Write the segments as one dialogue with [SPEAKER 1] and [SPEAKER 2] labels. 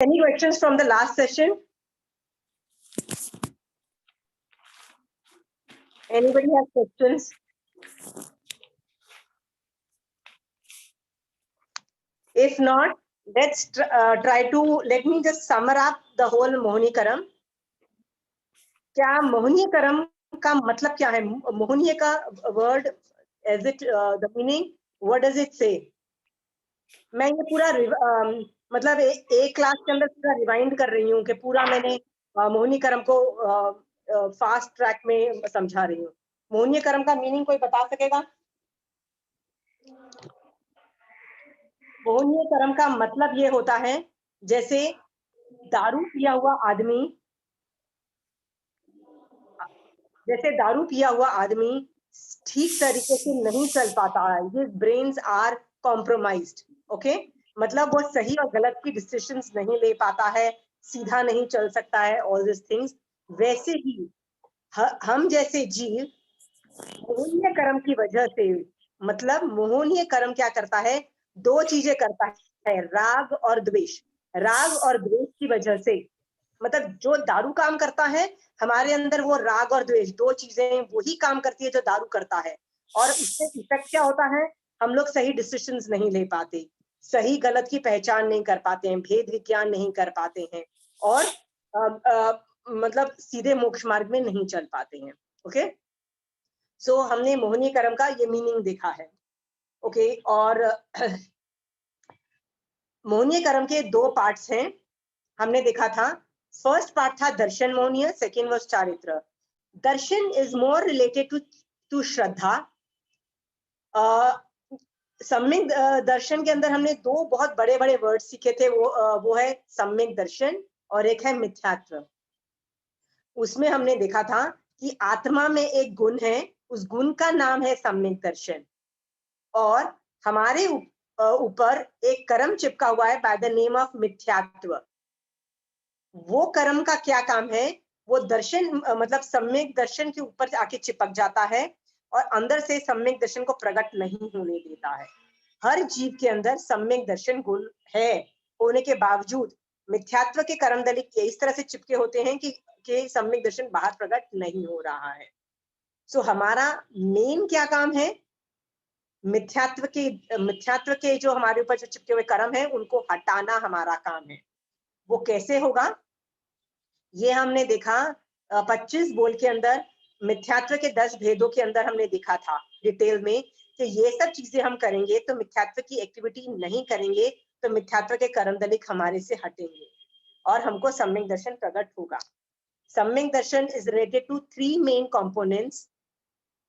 [SPEAKER 1] Any questions from the last session? Anybody have questions? If not, let's try to, let me just sum up the whole मोहनीकरम. क्या मोहनीकरम का मतलब क्या है? मोहनीय का word, as it the meaning, what does it say? मैं ये पूरा मतलब एक क्लास के अंदर पूरा रिवाइंड कर रही हूँ कि पूरा मैंने मोहनीकरम को फास्ट ट्रैक में समझा रही हूँ. मोहनीकरम का मीनिंग कोई बता सकेगा? मोहनीकरम का मतलब ये होता है जैसे दारू पिया हुआ आदमी, ठीक तरीके से नहीं चल पाता है. His brains are compromised. Okay, मतलब वो सही और गलत की डिसीजंस नहीं ले पाता है, सीधा नहीं चल सकता है, ऑल दिस थिंग्स. वैसे ही हम जैसे जीव मोहनीय कर्म की वजह से, मतलब मोहनीय कर्म क्या करता है? दो चीजें करता है, राग और द्वेष. राग और द्वेष की वजह से, मतलब जो दारू काम करता है हमारे अंदर, वो राग और द्वेष दो चीजें वही काम करती है जो दारू करता है. और उससे इफेक्ट क्या होता है? हम लोग सही डिसीजंस नहीं ले पाते, सही गलत की पहचान नहीं कर पाते हैं, भेद विज्ञान नहीं कर पाते हैं, और मतलब सीधे मोक्ष मार्ग में नहीं चल पाते हैं. ओके, सो हमने मोहनीकरम का ये मीनिंग देखा है. ओके, और मोहनीकरम के दो पार्ट्स हैं, हमने देखा था. फर्स्ट पार्ट था दर्शन मोहनीय, सेकेंड वाज चारित्र. दर्शन इज मोर रिलेटेड टू श्रद्धा. सम्यक दर्शन के अंदर हमने दो बहुत बड़े बड़े वर्ड सीखे थे, वो है सम्यक दर्शन और एक है मिथ्यात्व. उसमें हमने देखा था कि आत्मा में एक गुण है, उस गुण का नाम है सम्यक दर्शन, और हमारे ऊपर एक कर्म चिपका हुआ है बाय द नेम ऑफ मिथ्यात्व. वो कर्म का क्या काम है? वो दर्शन, मतलब सम्यक दर्शन के ऊपर आके चिपक जाता है और अंदर से सम्यक दर्शन को प्रकट नहीं होने देता है. हर जीव के अंदर सम्यक दर्शन गुण है होने के बावजूद मिथ्यात्व के कर्म दलित इस तरह से चिपके होते हैं कि सम्यक दर्शन बाहर प्रकट नहीं हो रहा है. सो हमारा मेन क्या काम है? मिथ्यात्व के जो हमारे ऊपर जो चिपके हुए कर्म है उनको हटाना हमारा काम है. वो कैसे होगा? ये हमने देखा 25 बोल के अंदर, मिथ्यात्व के 10 भेदों के अंदर हमने देखा था डिटेल में कि ये सब चीजें हम करेंगे तो मिथ्यात्व की एक्टिविटी नहीं करेंगे तो मिथ्यात्व के कर्म दलित हमारे से हटेंगे और हमको सम्यक दर्शन प्रकट होगा. सम्यक दर्शन is related to 3 main components,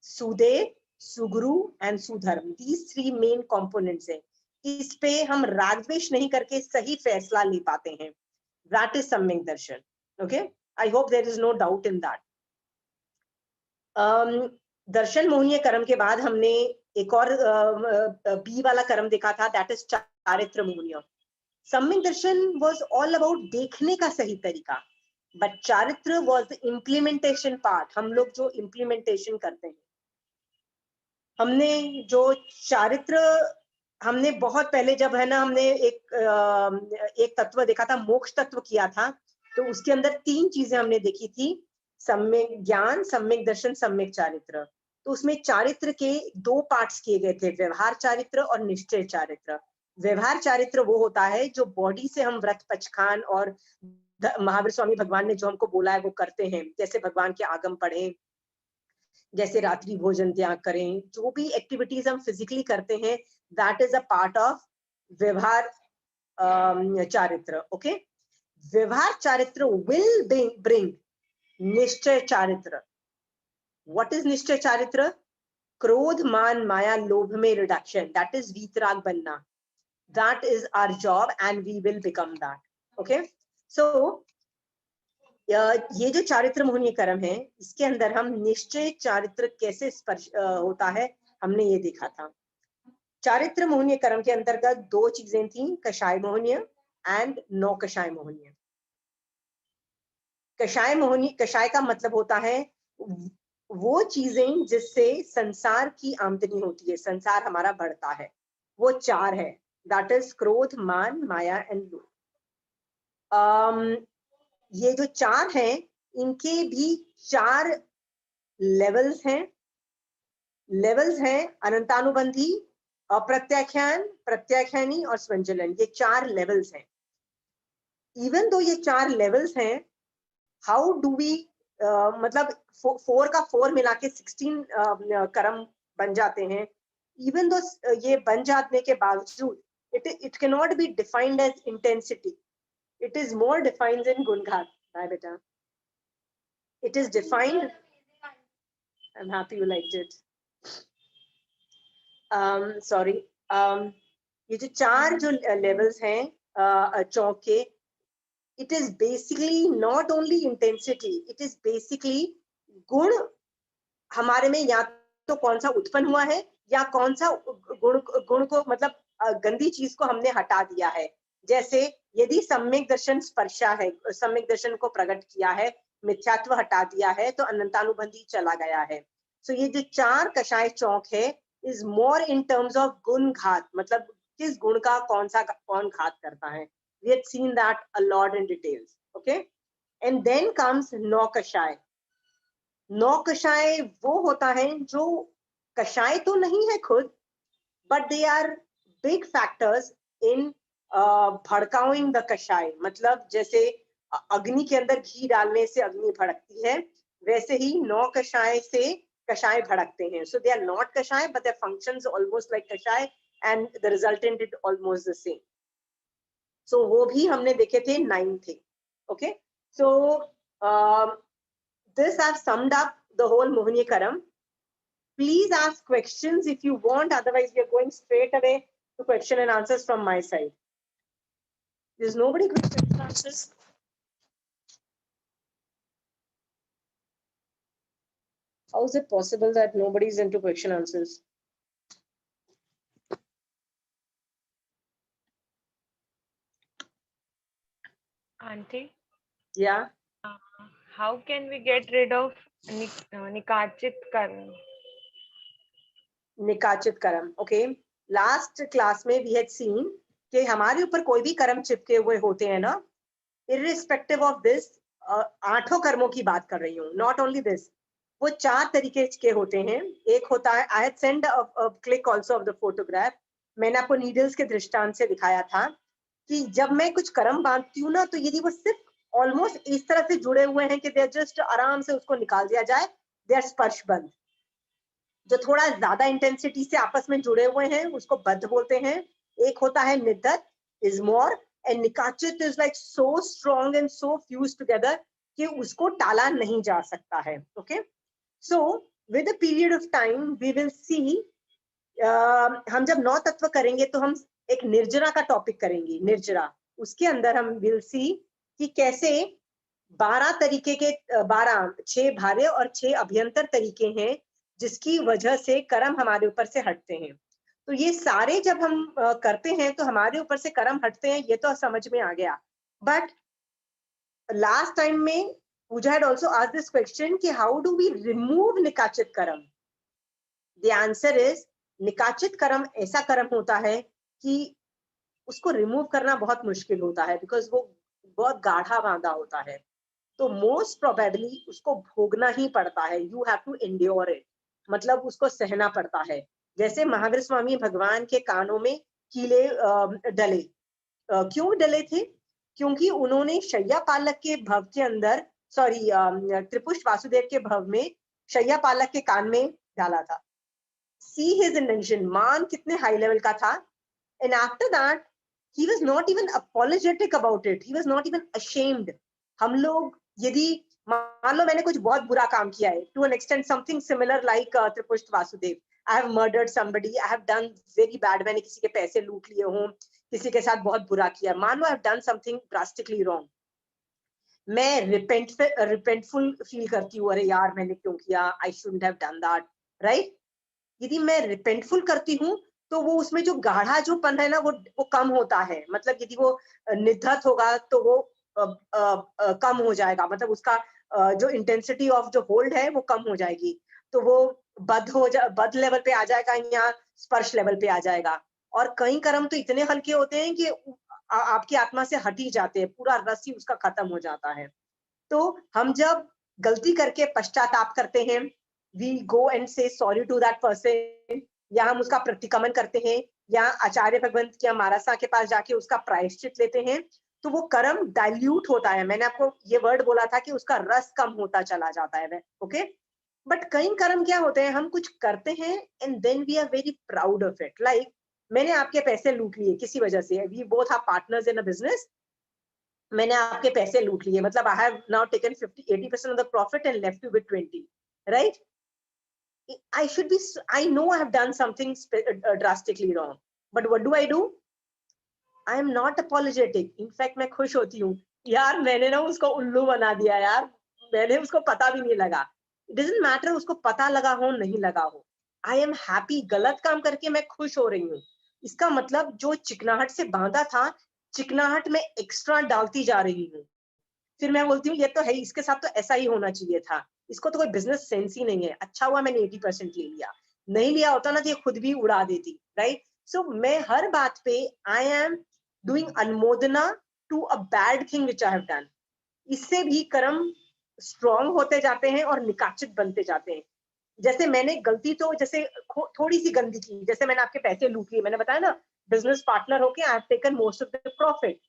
[SPEAKER 1] सुदेव, सुगुरु एंड सुधर्म. दीज 3 मेन कंपोनेंट्स हैं. इस पे हम राग द्वेष नहीं करके सही फैसला ले पाते हैं. दैट इज सम्यक दर्शन. Okay, I hope there is no doubt in that. दर्शन मोहनीय कर्म के बाद हमने एक और बी वाला कर्म देखा था, दैट इज चारित्र मोहनीय. सम्यक दर्शन वाज ऑल अबाउट देखने का सही तरीका, बट चारित्र वाज द इम्प्लीमेंटेशन पार्ट. हम लोग जो इम्प्लीमेंटेशन करते हैं, हमने जो चारित्र, हमने बहुत पहले जब है ना, हमने एक तत्व देखा था, मोक्ष तत्व किया था, तो उसके अंदर 3 चीजें हमने देखी थी, सम्यक ज्ञान, सम्यक दर्शन, सम्यक चारित्र. तो उसमें चारित्र के 2 पार्ट्स किए गए थे, व्यवहार चारित्र और निश्चय चारित्र. व्यवहार चारित्र वो होता है जो बॉडी से हम व्रत पचखान और महावीर स्वामी भगवान ने जो हमको बोला है वो करते हैं, जैसे भगवान के आगम पढ़े, जैसे रात्रि भोजन त्याग करें, जो भी एक्टिविटीज हम फिजिकली करते हैं, that is a part of व्यवहार चारित्र. ओके, व्यवहार चारित्र will bring निश्चय चारित्र. What is निश्चय चारित्र? क्रोध, मान, माया, लोभ में रिडक्शन, that is वीतराग बनना. That is our job and we will become that. Okay, so ये जो चारित्र मोहनीय कर्म है, इसके अंदर हम निश्चय चारित्र कैसे स्पर्श होता है, हमने ये देखा था. चारित्र मोहनीय कर्म के अंतर्गत 2 चीजें थी, कषाय मोहनीय एंड नौ कषाय मोहनीय. कषाय मोहनीय, कषाय का मतलब होता है वो चीजें जिससे संसार की आमदनी होती है, संसार हमारा बढ़ता है. वो 4 है, दैट इज क्रोध, मान, माया एंड लोभ. ये जो 4 हैं, इनके भी 4 लेवल्स हैं। अनंतानुबंधी, अप्रत्याख्यान, प्रत्याख्यानी और स्वंजलन, ये 4 लेवल्स हैं। इवन दो ये 4 लेवल्स हैं, हाउ डू वी मतलब 4 का 4 मिला के 16 कर्म बन जाते हैं। इवन दो ये बन जाने के बावजूद it cannot be defined as intensity. It is more defined in Gunghat. Bye beta. It is defined. I'm happy you liked it. Sorry. ये जो 4 जो levels हैं चौक के, it is basically not only intensity, it is basically गुण हमारे में या तो कौन सा उत्पन्न हुआ है या कौन सा गुण को मतलब गंदी चीज को हमने हटा दिया है। जैसे यदि सम्यक दर्शन स्पर्शा है, सम्यक दर्शन को प्रकट किया है, मिथ्यात्व हटा दिया है, तो अनंतानुबंधी चला गया है। सो ये जो 4 कषाय चौक है is more in terms of गुण घात, मतलब किस गुण का कौन घात करता है। We had seen that a lot in details. Okay, and then comes नौ कषाय। नौ कषाय वो होता है जो कषाय तो नहीं है खुद, but they are big factors in भड़काइंग द कषाय। मतलब जैसे अग्नि के अंदर घी डालने से अग्नि भड़कती है, वैसे ही 9 कषाय से कषाय भड़कते हैं। सो दे आर नॉट कषाय but their functions almost like कषाय and the resultant is almost the same. So वो भी हमने देखे थे 9 थे। Okay, so this I've summed up the whole Mohini Karam. Please ask questions if you want, otherwise we are going straight away to question and answers from my side. There's nobody going to question and answers? How is it possible that nobody's into question answers?
[SPEAKER 2] Auntie?
[SPEAKER 1] Yeah.
[SPEAKER 2] How can we get rid of Nikachit Karam?
[SPEAKER 1] निकाचित कर्म। Okay, last class में we had seen कि हमारे ऊपर कोई भी कर्म चिपके हुए होते हैं ना, इररिस्पेक्टिव ऑफ दिस, 8 कर्मों की बात कर रही हूँ, नॉट ओनली दिस, वो 4 तरीके के होते हैं। एक होता है, I had send a click also of the photograph, मैंने आपको नीडल्स के दृष्टांत से दिखाया था कि जब मैं कुछ कर्म बांधती हूँ ना, तो यदि वो सिर्फ ऑलमोस्ट इस तरह से जुड़े हुए हैं कि दे जस्ट आराम से उसको निकाल दिया जाए, दे आर स्पर्श बंध। जो थोड़ा ज्यादा इंटेंसिटी से आपस में जुड़े हुए हैं उसको बद्ध बोलते हैं। एक होता है निधत, इज मोर, एंड निकाचित is like so strong and so fuse together कि उसको टाला नहीं जा सकता है। Okay, so with a period of time we will see, हम जब 9 तत्व करेंगे तो हम एक निर्जरा का टॉपिक करेंगे, निर्जरा। उसके अंदर हम विल सी कि कैसे 12 तरीके के 6 भार्य और 6 अभ्यंतर तरीके हैं जिसकी वजह से कर्म हमारे ऊपर से हटते हैं। तो ये सारे जब हम करते हैं तो हमारे ऊपर से कर्म हटते हैं, ये तो समझ में आ गया। बट लास्ट टाइम में पूजा had also asked this question कि how do we remove निकाचित कर्म? The answer is निकाचित कर्म ऐसा कर्म होता है कि उसको रिमूव करना बहुत मुश्किल होता है, बिकॉज वो बहुत गाढ़ा बांधा होता है। तो मोस्ट प्रोबेबली उसको भोगना ही पड़ता है, you have to endure it, मतलब उसको सहना पड़ता है। जैसे महावीर स्वामी भगवान के कानों में कीले डले, क्यों डले थे? क्योंकि उन्होंने शैया पालक के भव के अंदर, सॉरी त्रिपुष्ट वासुदेव के भव में शैया पालक के कान में डाला था। सी हिज इंटेंशन, मान कितने हाई लेवल का था। And after that he was not even apologetic about it, he was not even ashamed. हम लोग यदि मान लो मैंने कुछ बहुत बुरा काम किया है, to an extent something similar like Tripushta Vasudev, I have murdered somebody, I have done very bad, मैंने किसी के पैसे लूट लिए हों, किसी के साथ बहुत बुरा किया, मान लो I have done something drastically wrong, मैं रिपेंटफुल फील करती हूँ, अरे यार मैंने क्यों किया, I shouldn't have done that, right? यदि मैं रिपेंटफुल करती हूँ तो वो उसमें जो गाढ़ा जो पन है ना वो कम होता है। मतलब यदि वो निधत होगा तो वो कम हो जाएगा, मतलब उसका जो इंटेंसिटी ऑफ जो होल्ड है वो कम हो जाएगी, तो वो बद लेवल पे आ जाएगा या स्पर्श लेवल पे आ जाएगा। और कई कर्म तो इतने हल्के होते हैं कि आपकी आत्मा से हट ही जाते हैं, पूरा रस ही उसका खत्म हो जाता है। तो हम जब गलती करके पश्चाताप करते हैं, वी गो एंड से सॉरी टू दैट पर्सन, या हम उसका प्रतिक्रमण करते हैं, या आचार्य भगवंत या मारासा के पास जाके उसका प्रायश्चित लेते हैं, तो वो कर्म डाइल्यूट होता है। मैंने आपको ये वर्ड बोला था कि उसका रस कम होता चला जाता है, ओके। बट कई कर्म क्या होते हैं, हम कुछ करते हैं and then we are very proud of it. Like मैंने आपके पैसे लूट लिए किसी वजह से, we both are partners in a business, मैंने आपके पैसे लूट लिए, मतलब I have now taken 50-80% of the profit and left you with 20, right? I should be, I know I have done something drastically wrong, but what do? I am not apologetic. In fact, मैं खुश होती हूँ, यार मैंने ना उसको उल्लू बना दिया यार, मैंने उसको पता भी नहीं लगा। It doesn't matter उसको पता लगा हो नहीं लगा हो, I am happy। गलत काम करके मैं खुश हो रही हूँ, इसका मतलब जो चिकनाहट से बांधा था, चिकनाहट में एक्स्ट्रा डालती जा रही हूँ। फिर मैं बोलती हूँ ये तो है, इसके साथ तो ऐसा ही होना चाहिए था, इसको तो कोई बिजनेस सेंस ही नहीं है, अच्छा हुआ मैंने 80% ले लिया, नहीं लिया होता ना तो ये खुद भी उड़ा देती, राइट? सो मैं हर बात पे आई एम डूइंग अनुमोदना to a bad thing which I have done. इससे भी कर्म स्ट्रॉन्ग होते जाते हैं और निकाचित बनते जाते हैं। जैसे मैंने गलती तो जैसे थोड़ी सी गंदी की, जैसे मैंने आपके पैसे लूट लिए, मैंने बताया ना, बिजनेस पार्टनर होके I have taken most of the profit.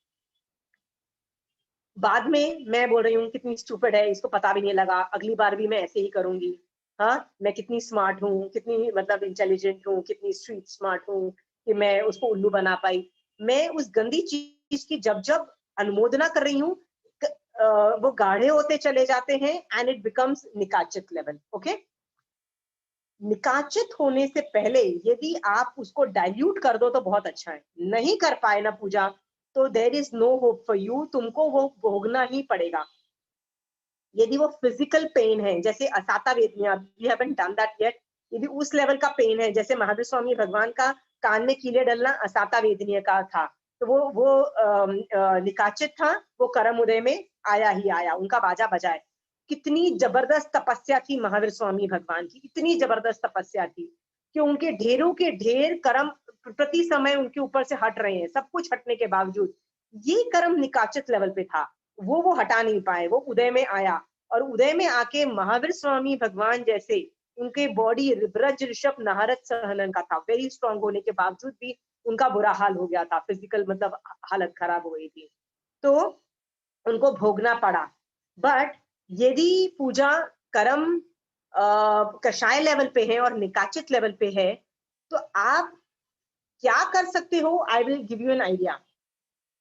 [SPEAKER 1] बाद में मैं बोल रही हूँ कितनी स्टूपिड है, इसको पता भी नहीं लगा, अगली बार भी मैं ऐसे ही करूंगी। हाँ, मैं कितनी स्मार्ट हूँ, कितनी मतलब इंटेलिजेंट हूँ, कितनी स्ट्रीट स्मार्ट हूँ कि मैं उसको उल्लू बना पाई। मैं उस गंदी चीज की जब जब अनुमोदना कर रही हूँ, वो गाढ़े होते चले जाते हैं एंड इट बिकम्स निकाचित लेवल, ओके। निकाचित होने से पहले यदि आप उसको डाइल्यूट कर दो तो बहुत अच्छा है, नहीं कर पाए ना पूजा, तो there is no hope for you, तुमको वो भोगना ही पड़ेगा। यदि वो फिजिकल पेन है, जैसे असाता वेदनिया, we haven't done that yet, यदि उस लेवल का पेन है, जैसे महावीर स्वामी भगवान का कान में कीले डलना असाता वेदनीय का था, तो वो निकाचित था, वो कर्म उदय में आया ही आया, उनका बाजा बजाए। कितनी जबरदस्त तपस्या थी महावीर स्वामी भगवान की, इतनी जबरदस्त तपस्या थी कि उनके ढेरों के ढेर कर्म प्रति समय उनके ऊपर से हट रहे हैं, सब कुछ हटने के बावजूद ये कर्म निकाचित लेवल पे था, वो हटा नहीं पाए, वो उदय में आया। और उदय में आके महावीर स्वामी भगवान जैसे, उनके बॉडी ब्रज ऋषभ नारद सहनन का था, वेरी स्ट्रॉन्ग होने के बावजूद भी उनका बुरा हाल हो गया था, फिजिकल मतलब हालत खराब हो गई थी, तो उनको भोगना पड़ा। बट यदि पूजा कर्म कषाय लेवल पे है और निकाचित लेवल पे है, तो आप क्या कर सकते हो, I will give you an idea.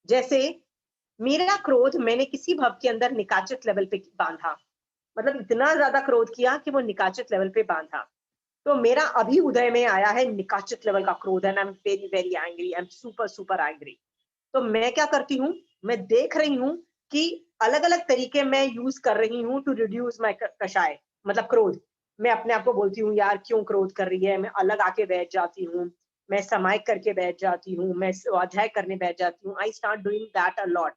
[SPEAKER 1] जैसे मेरा क्रोध मैंने किसी भव के अंदर निकाचित लेवल पे बांधा, मतलब इतना ज्यादा क्रोध किया कि वो निकाचित लेवल पे बांधा, तो मेरा अभी उदय में आया है निकाचित लेवल का क्रोध, and I am very very angry, I am super super angry. तो मैं क्या करती हूँ, मैं देख रही हूँ कि अलग अलग तरीके मैं यूज कर रही हूँ टू रिड्यूस माई कषाय, मतलब क्रोध। मैं अपने आप को बोलती हूँ यार क्यों क्रोध कर रही है, मैं अलग आके बैठ जाती हूँ, मैं समायिक करके बैठ जाती हूँ, मैं स्वाध्याय करने बैठ जाती हूँ, I start doing that a lot.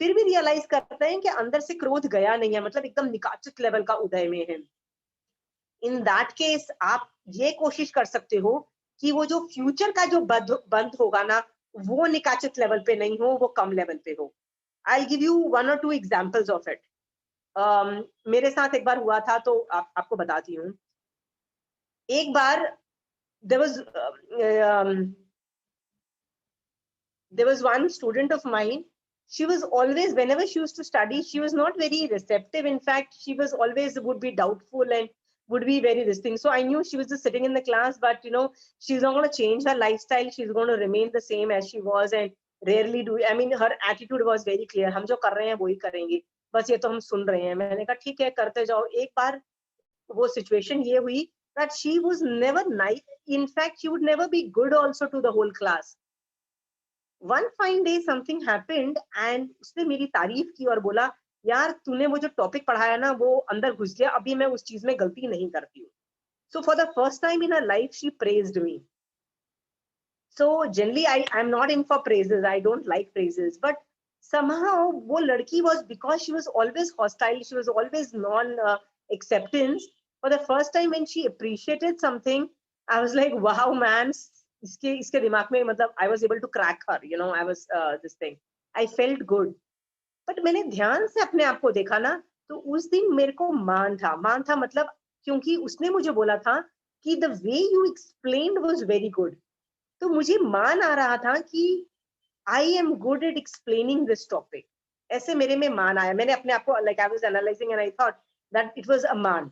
[SPEAKER 1] फिर भी रियलाइज करते हैं कि अंदर से क्रोध गया नहीं है, मतलब एकदम निकाचित लेवल का उदय में है। इन दैट केस आप ये कोशिश कर सकते हो कि वो जो फ्यूचर का जो बंद होगा ना, वो निकाचित लेवल पे नहीं हो, वो कम लेवल पे हो। I give you 1 or 2 examples of it. मेरे साथ एक बार हुआ था, तो आपको बताती हूँ। एक बार there was there was one student of mine. She was always, whenever she used to study, she was not very receptive. In fact, she was always would be doubtful and would be very this thing. So I knew she was just sitting in the class, but she's not going to change her lifestyle. She's going to remain the same as she was and rarely do. I mean, her attitude was very clear. हम जो कर रहे हैं वो ही करेंगे, बस ये तो हम सुन रहे हैं। मैंने कहा ठीक है करते जाओ। एक बार वो situation ये हुई that she was never nice. In fact, she would never be good also to the whole class. One fine day something happened and उसने मेरी तारीफ की और बोला यार तूने वो जो टॉपिक पढ़ाया ना वो अंदर घुस गया, अभी मैं उस चीज में गलती नहीं करती हूँ। So for the first time in her life she praised me. So generally I am not in for praises, I don't like praises, but somehow वो लड़की was, because she was always hostile, she was always non acceptance, for the first time when she appreciated something, I was like wow man, इसके इसके दिमाग में, मतलब I was able to crack her, you know, I was this thing, I felt good. But मैंने ध्यान से अपने आप को देखा ना, तो उस दिन मेरे को मान था, मतलब क्योंकि उसने मुझे बोला था कि the way you explained was very good. तो मुझे मान आ रहा था कि I am good at explaining this topic. ऐसे मेरे में मान आया। मैंने अपने आप को, like I was analysing and I thought that it was a मान।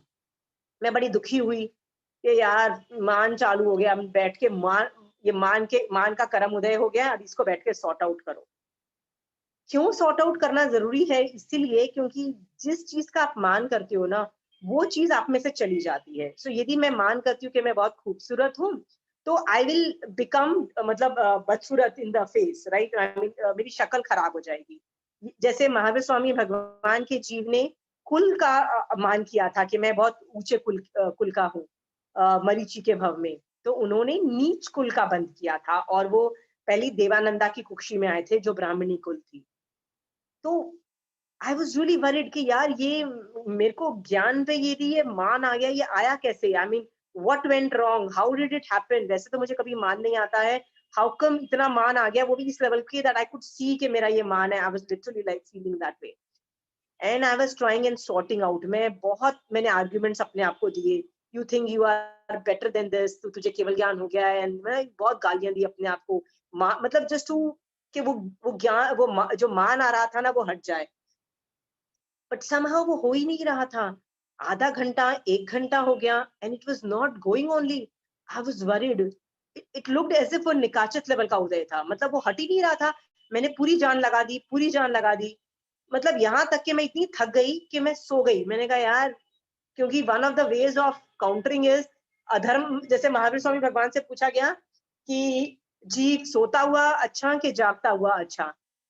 [SPEAKER 1] मैं बड़ी दुखी हुई कि यार मान चालू हो गया, हम बैठ के मान, ये मान का करम उदय हो गया, अब इसको बैठ के सॉर्ट आउट करो। क्यों सॉर्ट आउट करना जरूरी है? इसीलिए क्योंकि जिस चीज का आप मान करते हो ना, वो चीज आप में से चली जाती है। सो यदि मैं मान करती हूँ कि मैं बहुत खूबसूरत हूँ, तो आई विल बिकम, मतलब बदसूरत इन द फेस, राइट? मेरी शक्ल खराब हो जाएगी। जैसे महावीर स्वामी भगवान के जीव ने कुल का मान किया था कि मैं बहुत ऊंचे कुल का हूँ, मरीचि के भव में। तो उन्होंने नीच कुल का बंद किया था, और वो पहली देवानंदा की कुक्षी में आए थे, जो ब्राह्मणी कुल थी। तो आई वाज रियली वरीड कि यार ये मेरे को ज्ञान पे ये मान आ गया, ये आया कैसे? I mean what went wrong, how did it happen? वैसे तो मुझे कभी मान नहीं आता है, हाउ कम इतना मान आ गया, वो भी इस लेवल की दैट आई कुड सी कि मेरा ये मान है। I was literally like feeling that way, and I was trying and sorting out. मैंने आर्ग्यूमेंट्स अपने आप को दिए, you think you are better than this, तो तुझे केवल ज्ञान हो गया है। एंड मैं बहुत गालियां दी अपने आप को, मतलब जस्ट टू कि वो ज्ञान, जो मान आ रहा था ना, वो हट जाए। बट समहाउ वो हो ही नहीं रहा था। आधा घंटा, 1 घंटा हो गया, and it was not going only. I was worried. It looked as if वो निकाचित लेवल का उदय था, मतलब वो हट ही नहीं रहा था। मैंने पूरी जान लगा दी, पूरी जान लगा दी। मतलब यहाँ तक कि मैं इतनी थक गई कि मैं सो गई। मैंने कहा यार, क्योंकि one of the ways of countering is अधर्म। जैसे महावीर स्वामी भगवान से पूछा गया कि जीव सोता हुआ अच्छा कि जागता हुआ अच्छा,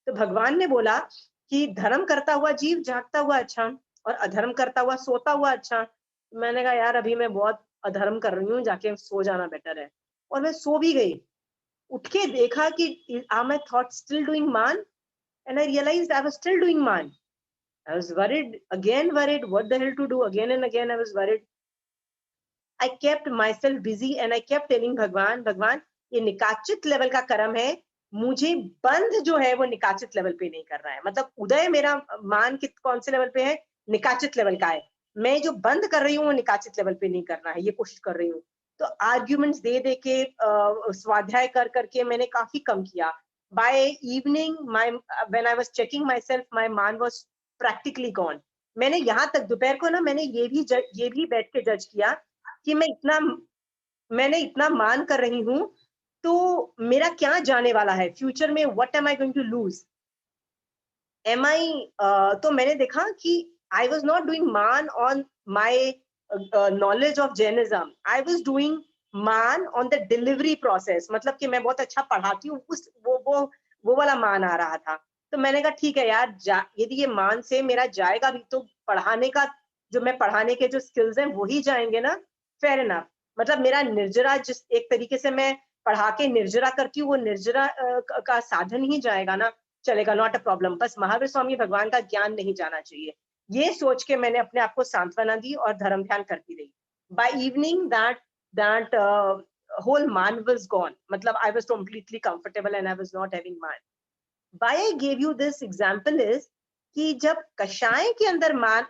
[SPEAKER 1] तो भगवान ने बोला कि धर्म करता हुआ जीव जागता हुआ अच्छा, और अधर्म करता हुआ सोता हुआ अच्छा। मैंने कहा यार, अभी मैं बहुत अधर्म कर रही हूँ, जाके सो जाना बेटर है। और मैं सो भी गई। उठ के देखा कि are my thought still doing मान, and I realised I was still doing मान। I was worried, again worried, what the hell to do? Again and again I was worried. I kept myself busy and I kept telling भगवान, भगवान ये निकाचित level का कर्म है, मुझे बंध जो है वो निकाचित लेवल पे नहीं कर रहा है। मतलब उदय मेरा मान कौन से लेवल पे है? निकाचित लेवल का है। मैं जो बंद कर रही हूँ वो निकाचित लेवल पे नहीं करना है, ये कोशिश कर रही हूँ। तो आर्ग्यूमेंट्स दे दे के, स्वाध्याय कर करके मैंने काफी कम किया। By evening my, when I was checking my self, my मान वाज प्रैक्टिकली गॉन। मैंने यहाँ तक दोपहर को ना, मैंने ये भी बैठ के जज किया कि मैंने इतना मान कर रही हूँ, तो मेरा क्या जाने वाला है फ्यूचर में? What am I going to lose? Am I, तो मैंने देखा कि आई वाज नॉट डूइंग मान on my knowledge of Jainism, I was doing मान ऑन द डिलीवरी प्रोसेस। मतलब कि मैं बहुत अच्छा पढ़ाती हूँ, उस वो वाला मान आ रहा था। तो मैंने कहा ठीक है यार, यदि ये मान से मेरा जाएगा भी, तो पढ़ाने का, जो मैं पढ़ाने के जो स्किल्स हैं वही जाएंगे ना। Fair enough. मतलब मेरा निर्जरा, जिस एक तरीके से मैं पढ़ा के निर्जरा करती हूँ, वो निर्जरा का साधन ही जाएगा ना, चलेगा, नॉट अ प्रॉब्लम। बस महावीर स्वामी भगवान का ज्ञान नहीं जाना चाहिए, ये सोच के मैंने अपने आप को सांत्वना दी और धर्म ध्यान करती रही। By evening that whole man was gone. मतलब I was completely comfortable and I was not having man. Why I gave you this example is कि जब कषाय के अंदर मान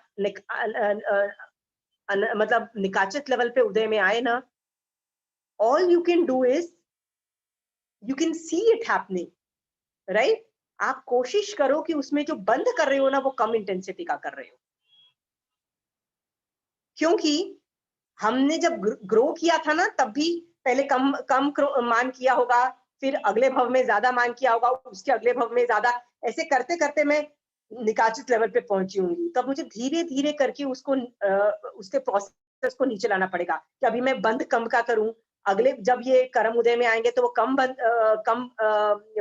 [SPEAKER 1] मतलब निकाचित लेवल पे उदय में आए ना, all you can do is you can see it happening, right? आप कोशिश करो कि उसमें जो बंद कर रहे हो ना, वो कम इंटेंसिटी का कर रहे हो। क्योंकि हमने जब ग्रो किया था ना, तब भी पहले कम कम मान किया होगा, फिर अगले भव में ज्यादा मान किया होगा, उसके अगले भव में ज्यादा, ऐसे करते करते मैं निकाचित लेवल पे पहुंची होंगी। तब मुझे धीरे धीरे करके उसके प्रोसेस को नीचे लाना पड़ेगा कि अभी मैं बंद कम का करूं, अगले जब ये कर्म उदय में आएंगे तो वो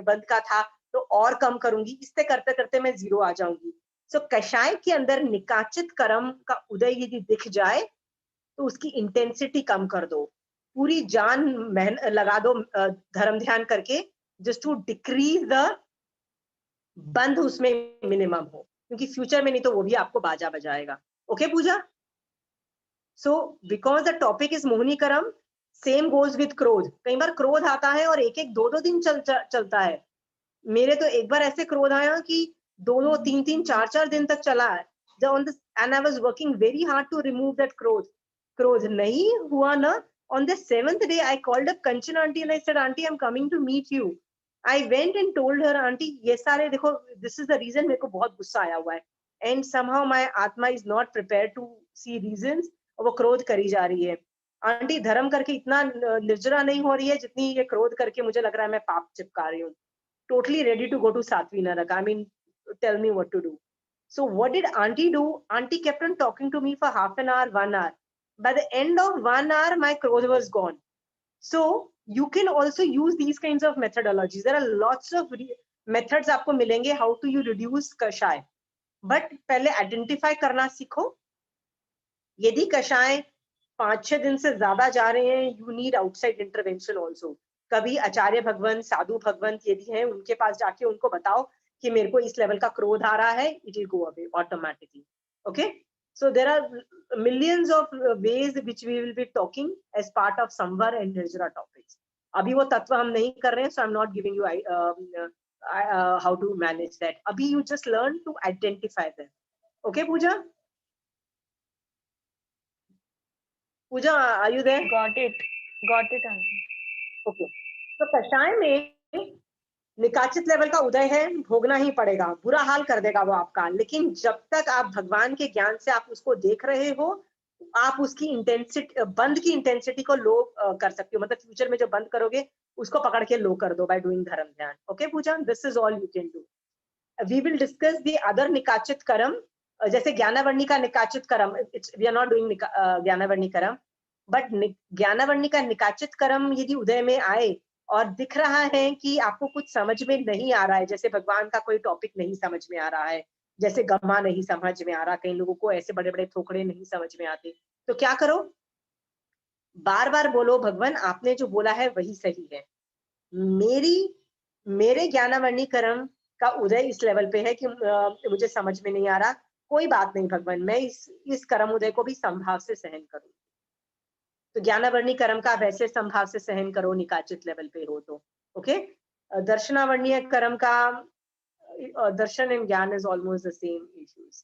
[SPEAKER 1] बंद का था, तो और कम करूंगी। इससे करते करते मैं जीरो आ जाऊंगी। सो कषाय के अंदर निकाचित कर्म का उदय यदि दिख जाए, तो उसकी इंटेंसिटी कम कर दो, पूरी जान मेहनत लगा दो धर्म ध्यान करके, जस्ट टू डिक्रीज द बंध उसमें मिनिमम हो, क्योंकि फ्यूचर में नहीं तो वो भी आपको बाजा बजाएगा। Okay Puja? So because the topic is मोहिनी करम, सेम गोज विद क्रोध, कई बार क्रोध आता है और एक एक दो दो दिन चलता है। मेरे तो एक बार ऐसे क्रोध आया कि दो दो तीन तीन चार चार दिन तक चला है। And I was working very hard to remove that क्रोध नहीं हुआ ना। On the seventh day, I called up Kanchan aunty and I said, Aunty, I'm coming to meet you. I went and told her, Aunty, ये सारे देखो, this is the reason मेरे को बहुत गुस्सा आया हुआ है. And somehow my आत्मा is not prepared to see reasons. और वो क्रोध करी जा रही है. आंटी धर्म करके इतना निर्जरा नहीं हो रही है जितनी ये क्रोध करके मुझे लग रहा है मैं पाप चिपका रही हूँ. Totally ready to go to Satvi Narak. I mean, tell me what to do. So what did auntie do? Auntie kept on talking to me for half an hour, 1 hour. By the end of 1 hour, my krodh was gone. So you can also use these kinds of methodologies. There are lots of methods आपको मिलेंगे how to you reduce कषाय. But पहले identify करना सीखो. यदि कषाय 5-6 दिन से ज्यादा जा रहे हैं, you need outside intervention also. कभी आचार्य भगवंत, साधु भगवंत यदि हैं, उनके पास जाके उनको बताओ कि मेरे को इस लेवल का क्रोध आ रहा है, it will go away automatically. Okay? So there are millions of ways which we will be talking as part of Samvar and Nirjara topics. अभी वो तत्व हम नहीं कर रहे हैं, so I'm not giving you how to manage that. अभी you just learn to identify them. Okay, Pooja? Pooja, are you there?
[SPEAKER 2] Got it, aunty.
[SPEAKER 1] Okay. तो कषाय में निकाचित लेवल का उदय है, भोगना ही पड़ेगा, बुरा हाल कर देगा वो आपका। लेकिन जब तक आप भगवान के ज्ञान से आप उसको देख रहे हो, आप उसकी इंटेंसिटी, बंद की इंटेंसिटी को लो कर सकते हो। मतलब फ्यूचर में जो बंद करोगे उसको पकड़ के लो कर दो बाय डूइंग धर्म ध्यान। Okay Puja, this is all you can do. We will discuss the other निकाचित कर्म, जैसे ज्ञानावर्णी का निकाचित कर्म, वी आर नॉट डूइंग ज्ञानावर्णी कर्म, बट ज्ञानावर्णी का निकाचित कर्म यदि उदय में आए और दिख रहा है कि आपको कुछ समझ में नहीं आ रहा है, जैसे भगवान का कोई टॉपिक नहीं समझ में आ रहा है, जैसे गम्मा नहीं समझ में आ रहा, कई लोगों को ऐसे बड़े बड़े थोकड़े नहीं समझ में आते, तो क्या करो, बार बार बोलो भगवान आपने जो बोला है वही सही है। मेरे ज्ञानावर्णी कर्म का उदय इस लेवल पे है कि मुझे समझ में नहीं आ रहा, कोई बात नहीं भगवान, मैं इस कर्म उदय को भी संभाव से सहन करूं। तो ज्ञानावर्णी कर्म का वैसे संभाव से सहन करो निकाचित लेवल पे हो तो। ओके, दर्शनावर्णीय कर्म का दर्शन एंड ज्ञान is almost the same issues.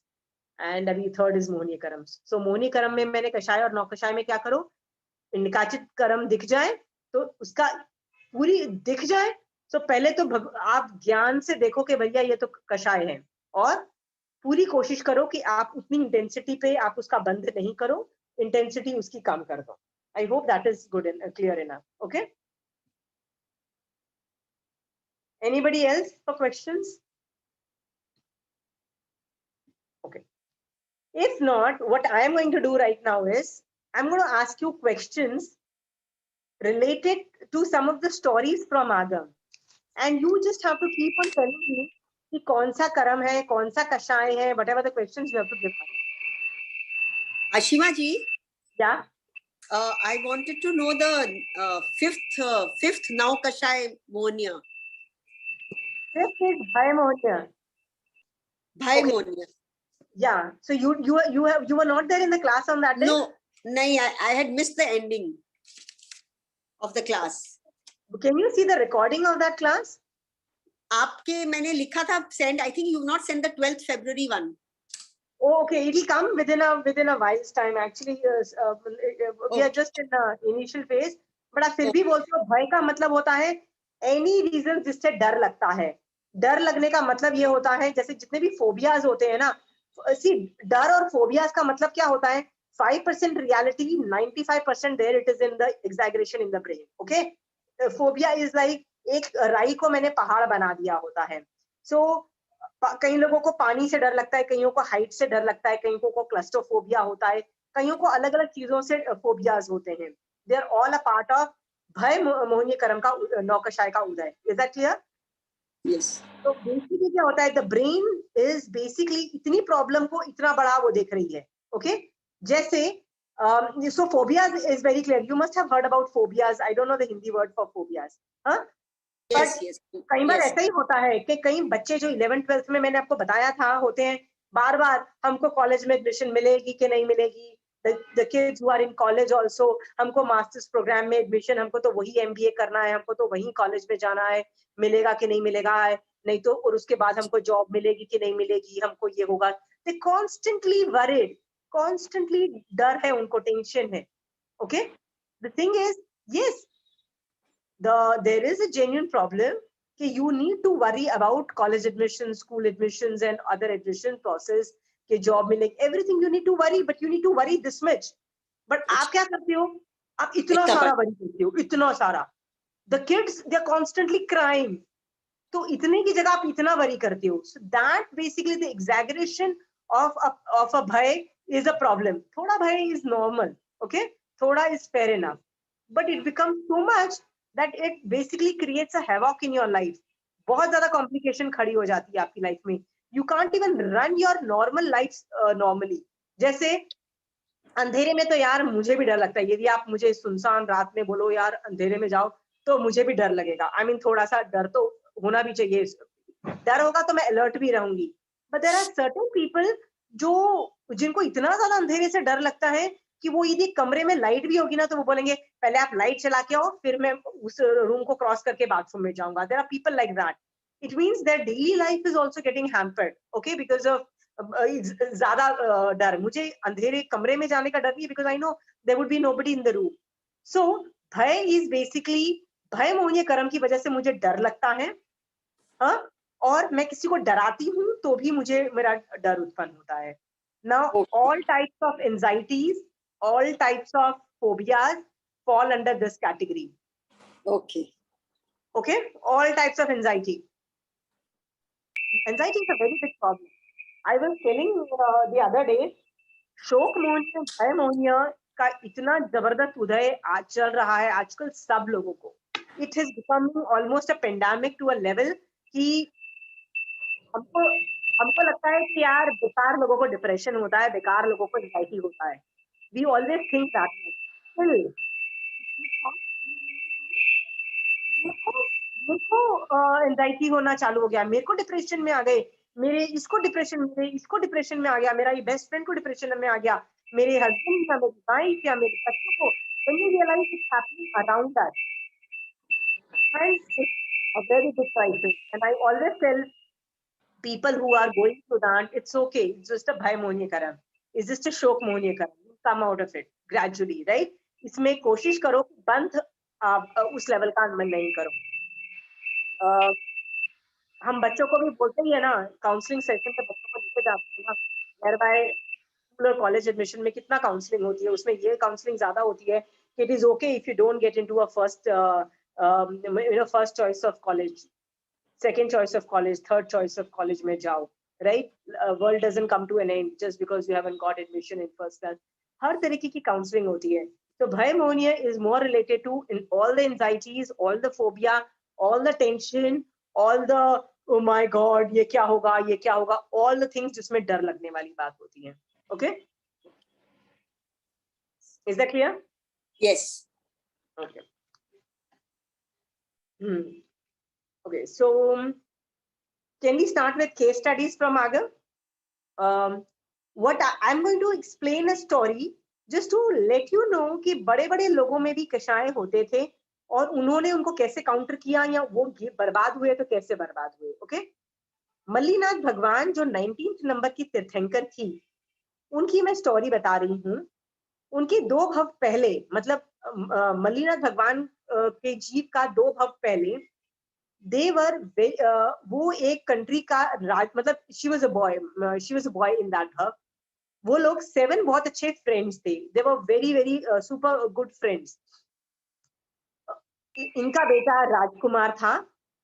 [SPEAKER 1] And अभी थर्ड इज मोहनीय कर्म। सो मोहनीय कर्म में मैंने कषाय और नौकषाय में क्या करो, निकाचित कर्म दिख जाए तो उसका पूरी दिख जाए तो पहले तो आप ज्ञान से देखो कि भैया ये तो कषाय है, और पूरी कोशिश करो कि आप उतनी इंटेंसिटी पे आप उसका बंद नहीं करो, इंटेंसिटी उसकी कम कर दो। I hope that is good and clear enough. Okay. Anybody else for questions? Okay. If not, what I am going to do right now is I'm going to ask you questions related to some of the stories from Agam, and you just have to keep on telling me कि कौन सा कर्म है, कौन सा कषाय है, whatever the questions you have to give.
[SPEAKER 3] Ashima ji.
[SPEAKER 1] Yeah.
[SPEAKER 3] I wanted to know the fifth now Kashai Monia.
[SPEAKER 1] Fifth is Bhai Monia.
[SPEAKER 3] Bhai Monia.
[SPEAKER 1] Yeah. So you were not there in the class on that day?
[SPEAKER 3] No, I had missed the ending of the class.
[SPEAKER 1] Can you see the recording of that class?
[SPEAKER 3] आपके मैंने लिखा था send. I think you've not sent the 12th February one.
[SPEAKER 1] Oh, okay, it will come within a while's time. Actually, we are just in the initial phase. But आप फिर भी बोलते हो भय का मतलब होता है any reason जिससे डर लगता है। डर लगने का मतलब ये होता है, जैसे जितने भी फोबियाज होते हैं ना, डर और फोबियाज का मतलब क्या होता है, 5% reality, 95% there it is in the exaggeration in the brain. Okay, phobia is like एक राई को मैंने पहाड़ बना दिया होता है। So कई लोगों को पानी से डर लगता है, कईयों को हाइट से डर लगता है, कईयों को क्लस्ट्रोफोबिया होता है, कईयों को अलग अलग चीजों से फोबियाज होते हैं। They are all a part of भय मोहनीय कर्म का नौकषाय का उदय। Is that clear?
[SPEAKER 3] यस।
[SPEAKER 1] तो बेसिकली क्या होता है, द ब्रेन इज बेसिकली इतनी प्रॉब्लम को इतना बड़ा वो देख रही है। ओके, जैसे so phobias is very clear, you must have heard about phobias. I don't know the Hindi word for phobias. हाँ, कई बार ऐसा ही होता है कि कई बच्चे जो 11th-12th में मैंने आपको बताया था होते हैं, बार बार हमको कॉलेज में एडमिशन मिलेगी कि नहीं मिलेगी, the kids who are in college also, हमको मास्टर्स प्रोग्राम में एडमिशन, हमको तो वही MBA करना है, हमको तो वही कॉलेज में जाना है, मिलेगा कि नहीं मिलेगा है, नहीं तो और उसके बाद हमको जॉब मिलेगी कि नहीं मिलेगी, हमको ये होगा. They constantly worried, constantly डर है उनको, टेंशन है. Okay, the thing is, yes, there is a genuine problem कि you need to worry about college admissions, school admissions and other admission process, कि job मिलेगी, everything you need to worry, but you need to worry this much. But आप क्या करते हो? आप इतना सारा worry करते हो, इतना सारा. The kids, they are constantly crying. तो इतने की जगह आप इतना worry करते हो. So that basically the exaggeration of a भय is a problem. थोड़ा भय is normal, okay? थोड़ा is fair enough. But it becomes so much that it basically creates a havoc in your life. बहुत ज्यादा complication खड़ी हो जाती है आपकी लाइफ में. You can't even run your normal life normally. जैसे अंधेरे में तो यार मुझे भी डर लगता है. यदि आप मुझे सुनसान रात में बोलो यार अंधेरे में जाओ, तो मुझे भी डर लगेगा. I mean थोड़ा सा डर तो होना भी चाहिए. डर होगा तो मैं alert भी रहूंगी. But there are certain people जिनको इतना ज्यादा अंधेरे से डर लगता है कि वो यदि कमरे में लाइट भी होगी ना, तो वो बोलेंगे पहले आप लाइट चला के आओ, फिर मैं उस रूम को क्रॉस करके बाथरूम में जाऊंगा. There are people like that. It means their daily life is also getting hampered, okay, because of ज्यादा डर. मुझे अंधेरे कमरे में जाने का डर नहीं, because I know there would be nobody in the room. So भय is basically, भय मोहिनी कर्म की वजह से मुझे डर लगता है, हाँ, और मैं किसी को डराती हूँ तो भी मुझे मेरा डर उत्पन्न होता है. Now all types of anxieties, all types of phobias fall under this category.
[SPEAKER 3] Okay.
[SPEAKER 1] Okay, all types of anxiety. Anxiety is a very big problem. I was telling the other day, शोक मोहनिया, भय मोहनिया का इतना जबरदस्त उदय आज चल रहा है आजकल सब लोगों को. It is becoming almost a pandemic to a level कि हमको लगता है कि यार बेकार लोगों को डिप्रेशन होता है, बेकार लोगों को एंजाइटी होता है. We always think that. Still, मेरे को एंजाइटी होना चालू हो गया, मेरे को डिप्रेशन में आ गए, मेरे इसको डिप्रेशन में आ गया, मेरा ये बेस्ट फ्रेंड को डिप्रेशन में आ गया, मेरे हस्बैंड या मेरी वाइफ या मेरे बच्चों को. When you realize it's happening around us, and it's a very big crisis. And I always tell people who are going through that, it's okay, it's just a bhai Mohini karam, it's just a शोक Mohini karam. Come out of it gradually, right? इसमें कोशिश करो बंद उस level का नहीं करो. हम बच्चों को भी बोलते ही है ना, काउंसलिंग सेशन पे बच्चों को लेके जाते हैं ना, नियर बाय स्कूल और कॉलेज एडमिशन में कितना काउंसलिंग होती है, उसमें ये काउंसलिंग ज्यादा होती है कि it is okay if you don't get into a first choice of college, second choice of college, third choice of college में जाओ, right? World doesn't come to an end just because you haven't got admission in first class. हर तरीके की counselling होती है. तो भय मोहनिया is more related to in all the anxieties, all the phobia, all the tension, all the oh my god ये क्या होगा, ये क्या होगा, all the things जिसमें डर लगने वाली बात होती है. Okay, is that clear?
[SPEAKER 3] Yes.
[SPEAKER 1] Okay. Okay, so can we start with case studies from Aga? What I'm going to explain a story just to let you know कि बड़े बड़े लोगों में भी कषाय होते थे और उन्होंने उनको कैसे काउंटर किया, या वो बर्बाद हुए तो कैसे बर्बाद हुए. ओके, मल्लीनाथ भगवान जो 19th नंबर की तीर्थंकर थी, उनकी मैं स्टोरी बता रही हूँ. उनके 2 भव पहले, मतलब मल्लीनाथ भगवान के जीव का 2 भव पहले, देवर वो एक कंट्री का राज, मतलब she was a boy in that भव. वो लोग 7 बहुत अच्छे फ्रेंड्स थे. They were very very super good friends. इनका बेटा राजकुमार था,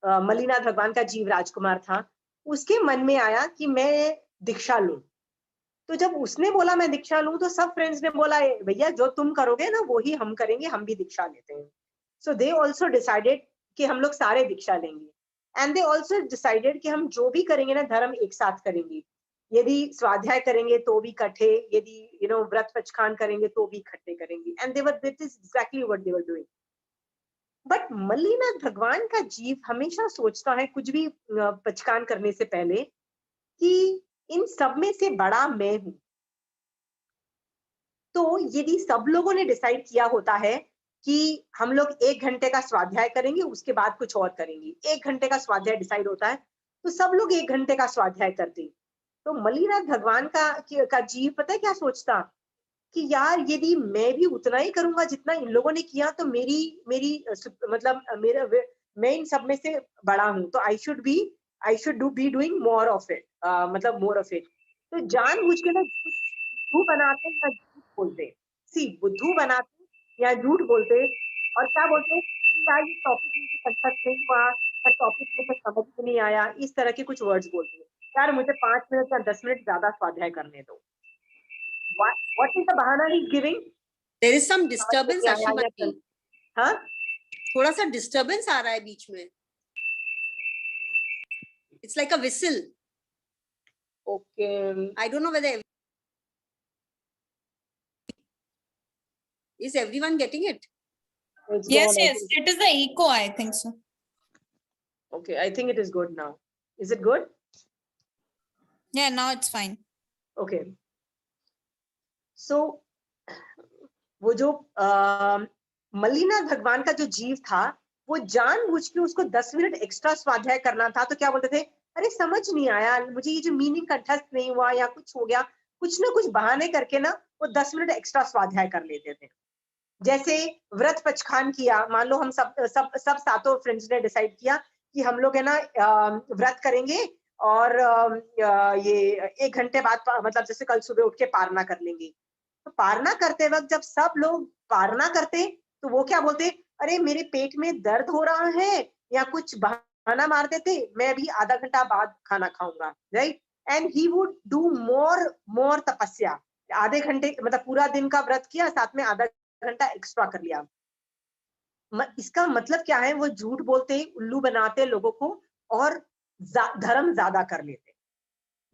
[SPEAKER 1] मल्लीनाथ भगवान का जीव राजकुमार था. उसके मन में आया कि मैं दीक्षा लूं. तो जब उसने बोला मैं दीक्षा लूं, तो सब फ्रेंड्स ने बोला भैया जो तुम करोगे ना वो ही हम करेंगे, हम भी दीक्षा लेते हैं. सो दे ऑल्सो डिसाइडेड कि हम लोग सारे दीक्षा लेंगे. एंड दे ऑल्सो डिसाइडेड कि हम जो भी करेंगे ना धर्म एक साथ करेंगे. यदि स्वाध्याय करेंगे तो भी इकट्ठे, यदि व्रत पचखान करेंगे तो भी इकट्ठे करेंगे. And they were, that is exactly what they were doing. But Mallinath भगवान का जीव हमेशा सोचता है कुछ भी पचकान करने से पहले कि इन सब में से बड़ा मैं हूं. तो यदि सब लोगों ने डिसाइड किया होता है कि हम लोग 1 घंटे का स्वाध्याय करेंगे, उसके बाद कुछ और करेंगे, 1 घंटे का स्वाध्याय डिसाइड होता है, तो सब लोग 1 घंटे का स्वाध्याय करते। तो मल्लीनाथ भगवान का जीव पता है क्या सोचता कि यार यदि मैं भी उतना ही करूंगा जितना इन लोगों ने किया, तो मेरी मेरी मतलब मैं इन सब में से बड़ा हूं, तो I should be doing more of it, मतलब मोर ऑफ इट। तो जानबूझ के ना बुद्धू बनाते या झूठ बोलते, बुद्धू बनाते या झूठ बोलते, और क्या बोलते कि यार ये टॉपिक मुझे कंठस्थ नहीं हुआ, या टॉपिक मुझे समझ में नहीं आया, इस तरह के कुछ वर्ड्स बोलते। यार मुझे 5 मिनट या 10 मिनट ज्यादा स्वाध्याय करने दो। What is the bahana he's giving?
[SPEAKER 3] There is some disturbance, Ashimati.
[SPEAKER 1] हाँ?
[SPEAKER 3] थोड़ा सा disturbance आ रहा है बीच में. It's like a whistle.
[SPEAKER 1] Okay.
[SPEAKER 3] I don't know whether is everyone getting it?
[SPEAKER 4] Yes, it is the echo, I think so.
[SPEAKER 1] Okay, I think it is good now. Is it good?
[SPEAKER 4] Yeah, now it's fine.
[SPEAKER 1] Okay. So वो जो मल्लीनाथ भगवान का जो जीव था, वो जानबूझ के उसको 10 मिनट एक्स्ट्रा स्वाध्याय करना था, तो क्या बोलते थे, अरे समझ नहीं आया मुझे, ये जो मीनिंग कंठस्थ नहीं हुआ या कुछ हो गया, कुछ ना कुछ बहाने करके ना वो 10 मिनट एक्स्ट्रा स्वाध्याय कर लेते थे। जैसे व्रत पचखान किया, मान लो हम सब सातों फ्रेंड्स ने डिसाइड किया कि हम लोग है ना व्रत करेंगे, और ये 1 घंटे बाद मतलब जैसे कल सुबह उठ के पारना कर लेंगे। तो पारना करते वक्त जब सब लोग पारना करते, तो वो क्या बोलते, अरे मेरे पेट में दर्द हो रहा है, या कुछ बहाना मार देते, मैं भी आधा घंटा बाद खाना खाऊंगा, right. And he would do more तपस्या, आधे घंटे मतलब पूरा दिन का व्रत किया, साथ में आधा घंटा एक्स्ट्रा कर लिया। इसका मतलब क्या है, वो झूठ बोलते, उल्लू बनाते लोगों को, और धर्म ज्यादा कर लेते।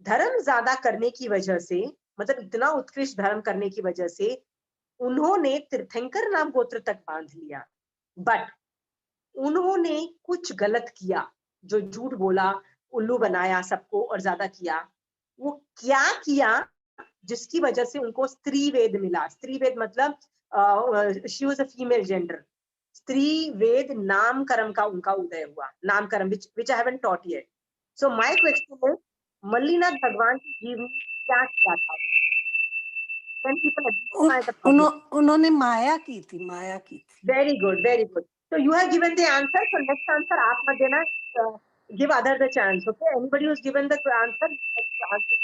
[SPEAKER 1] धर्म ज्यादा करने की वजह से, मतलब इतना उत्कृष्ट धर्म करने की वजह से उन्होंने तीर्थंकर नाम गोत्र तक बांध लिया। बट उन्होंने कुछ गलत किया, जो झूठ बोला, उल्लू बनाया सबको और ज्यादा किया। वो क्या किया जिसकी वजह से उनको स्त्री वेद मिला। स्त्री वेद मतलब she was a female gender. स्त्री वेद नामकरण का उनका उदय हुआ। नामकरण which I haven't taught yet. So my question is, Mallinath भगवान की जीवनी क्या किया था?
[SPEAKER 3] उन्होंने माया की थी, माया की थी।
[SPEAKER 1] Very good, very good. So you have given the answer. So next answer आप मत देना. Give other the chance. Okay. Anybody who's given the answer, next answer.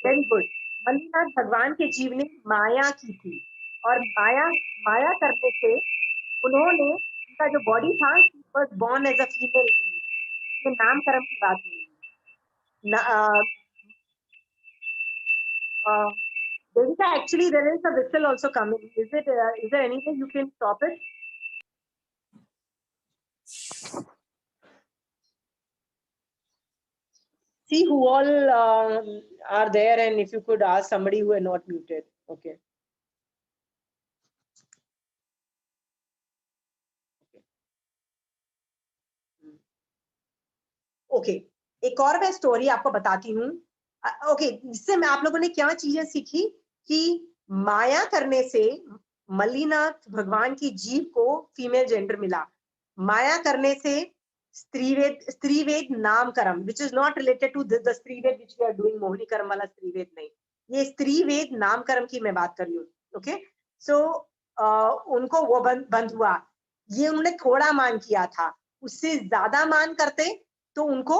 [SPEAKER 1] Very good. Mallinath भगवान के जीवनी माया की थी, और माया करने से उन्होंने, उनका जो बॉडी था, was born as a female. ये नामकरण की बात हुई। Devika, actually there is a whistle also coming. Is there any way you can stop it? See who all are there, and if you could ask somebody who are not muted. Okay. Okay, एक और मैं story आपको बताती हूँ। Okay, इससे मैं आप लोगों ने क्या चीजें सीखी कि माया करने से मल्लीनाथ भगवान की जीव को फीमेल जेंडर मिला। माया करने से स्त्रीवेद नामकरण, which is not related to the स्त्रीवेद विच वी आर डूइंग, मोहिनी कर्म वाला स्त्रीवेद नहीं, ये स्त्रीवेद नामकरण की मैं बात कर रही हूँ। ओके, सो उनको वो बंद हुआ। ये उन्होंने थोड़ा मान किया था, उससे ज्यादा मान करते तो उनको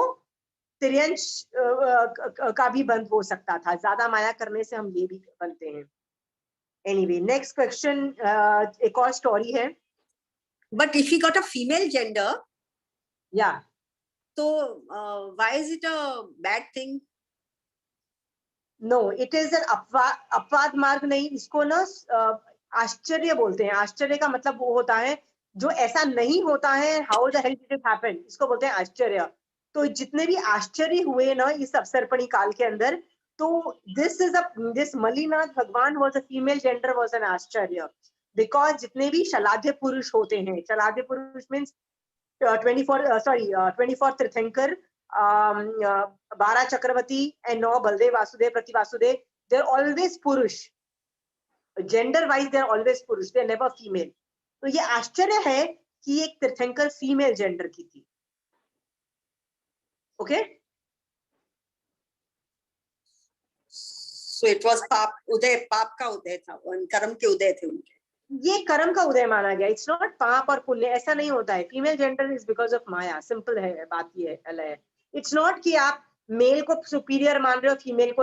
[SPEAKER 1] तिर्यंश का भी बंद हो सकता था। ज्यादा माया करने से हम ये भी बनते हैं। एनीवे, नेक्स्ट क्वेश्चन, एक और स्टोरी है।
[SPEAKER 3] But if he got a female gender,
[SPEAKER 1] या
[SPEAKER 3] तो why is it a bad thing?
[SPEAKER 1] No, it is an अपवाद मार्ग नहीं, इसको ना आश्चर्य बोलते हैं। आश्चर्य का मतलब वो होता है जो ऐसा नहीं होता है, how the hell did it happen, इसको बोलते हैं आश्चर्य। तो जितने भी आश्चर्य हुए ना इस अवसरपणी काल के अंदर, तो दिस मल्लीनाथ भगवान was a female gender, was an आश्चर्य, बिकॉज जितने भी शलाध्य पुरुष होते हैं, शलाध्य पुरुष मीन्स 24 तीर्थंकर, 12 चक्रवर्ती and 9 बलदेव वासुदेव प्रति वासुदेव, they're always पुरुष, gender wise they are always पुरुष, दे आर नेवर फीमेल। तो ये आश्चर्य है कि एक तीर्थंकर फीमेल जेंडर की थी। ओके,
[SPEAKER 3] So it was पाप उदय, पाप का उदय था, कर्म के उदय थे उनके।
[SPEAKER 1] ये कर्म का उदय माना गया। इट्स नॉट पाप और पुण्य, ऐसा नहीं होता है। Female gender is because of Maya, simple है बात, ये है। इट्स नॉट कि आप मेल को सुपीरियर मान रहे हो, फीमेल को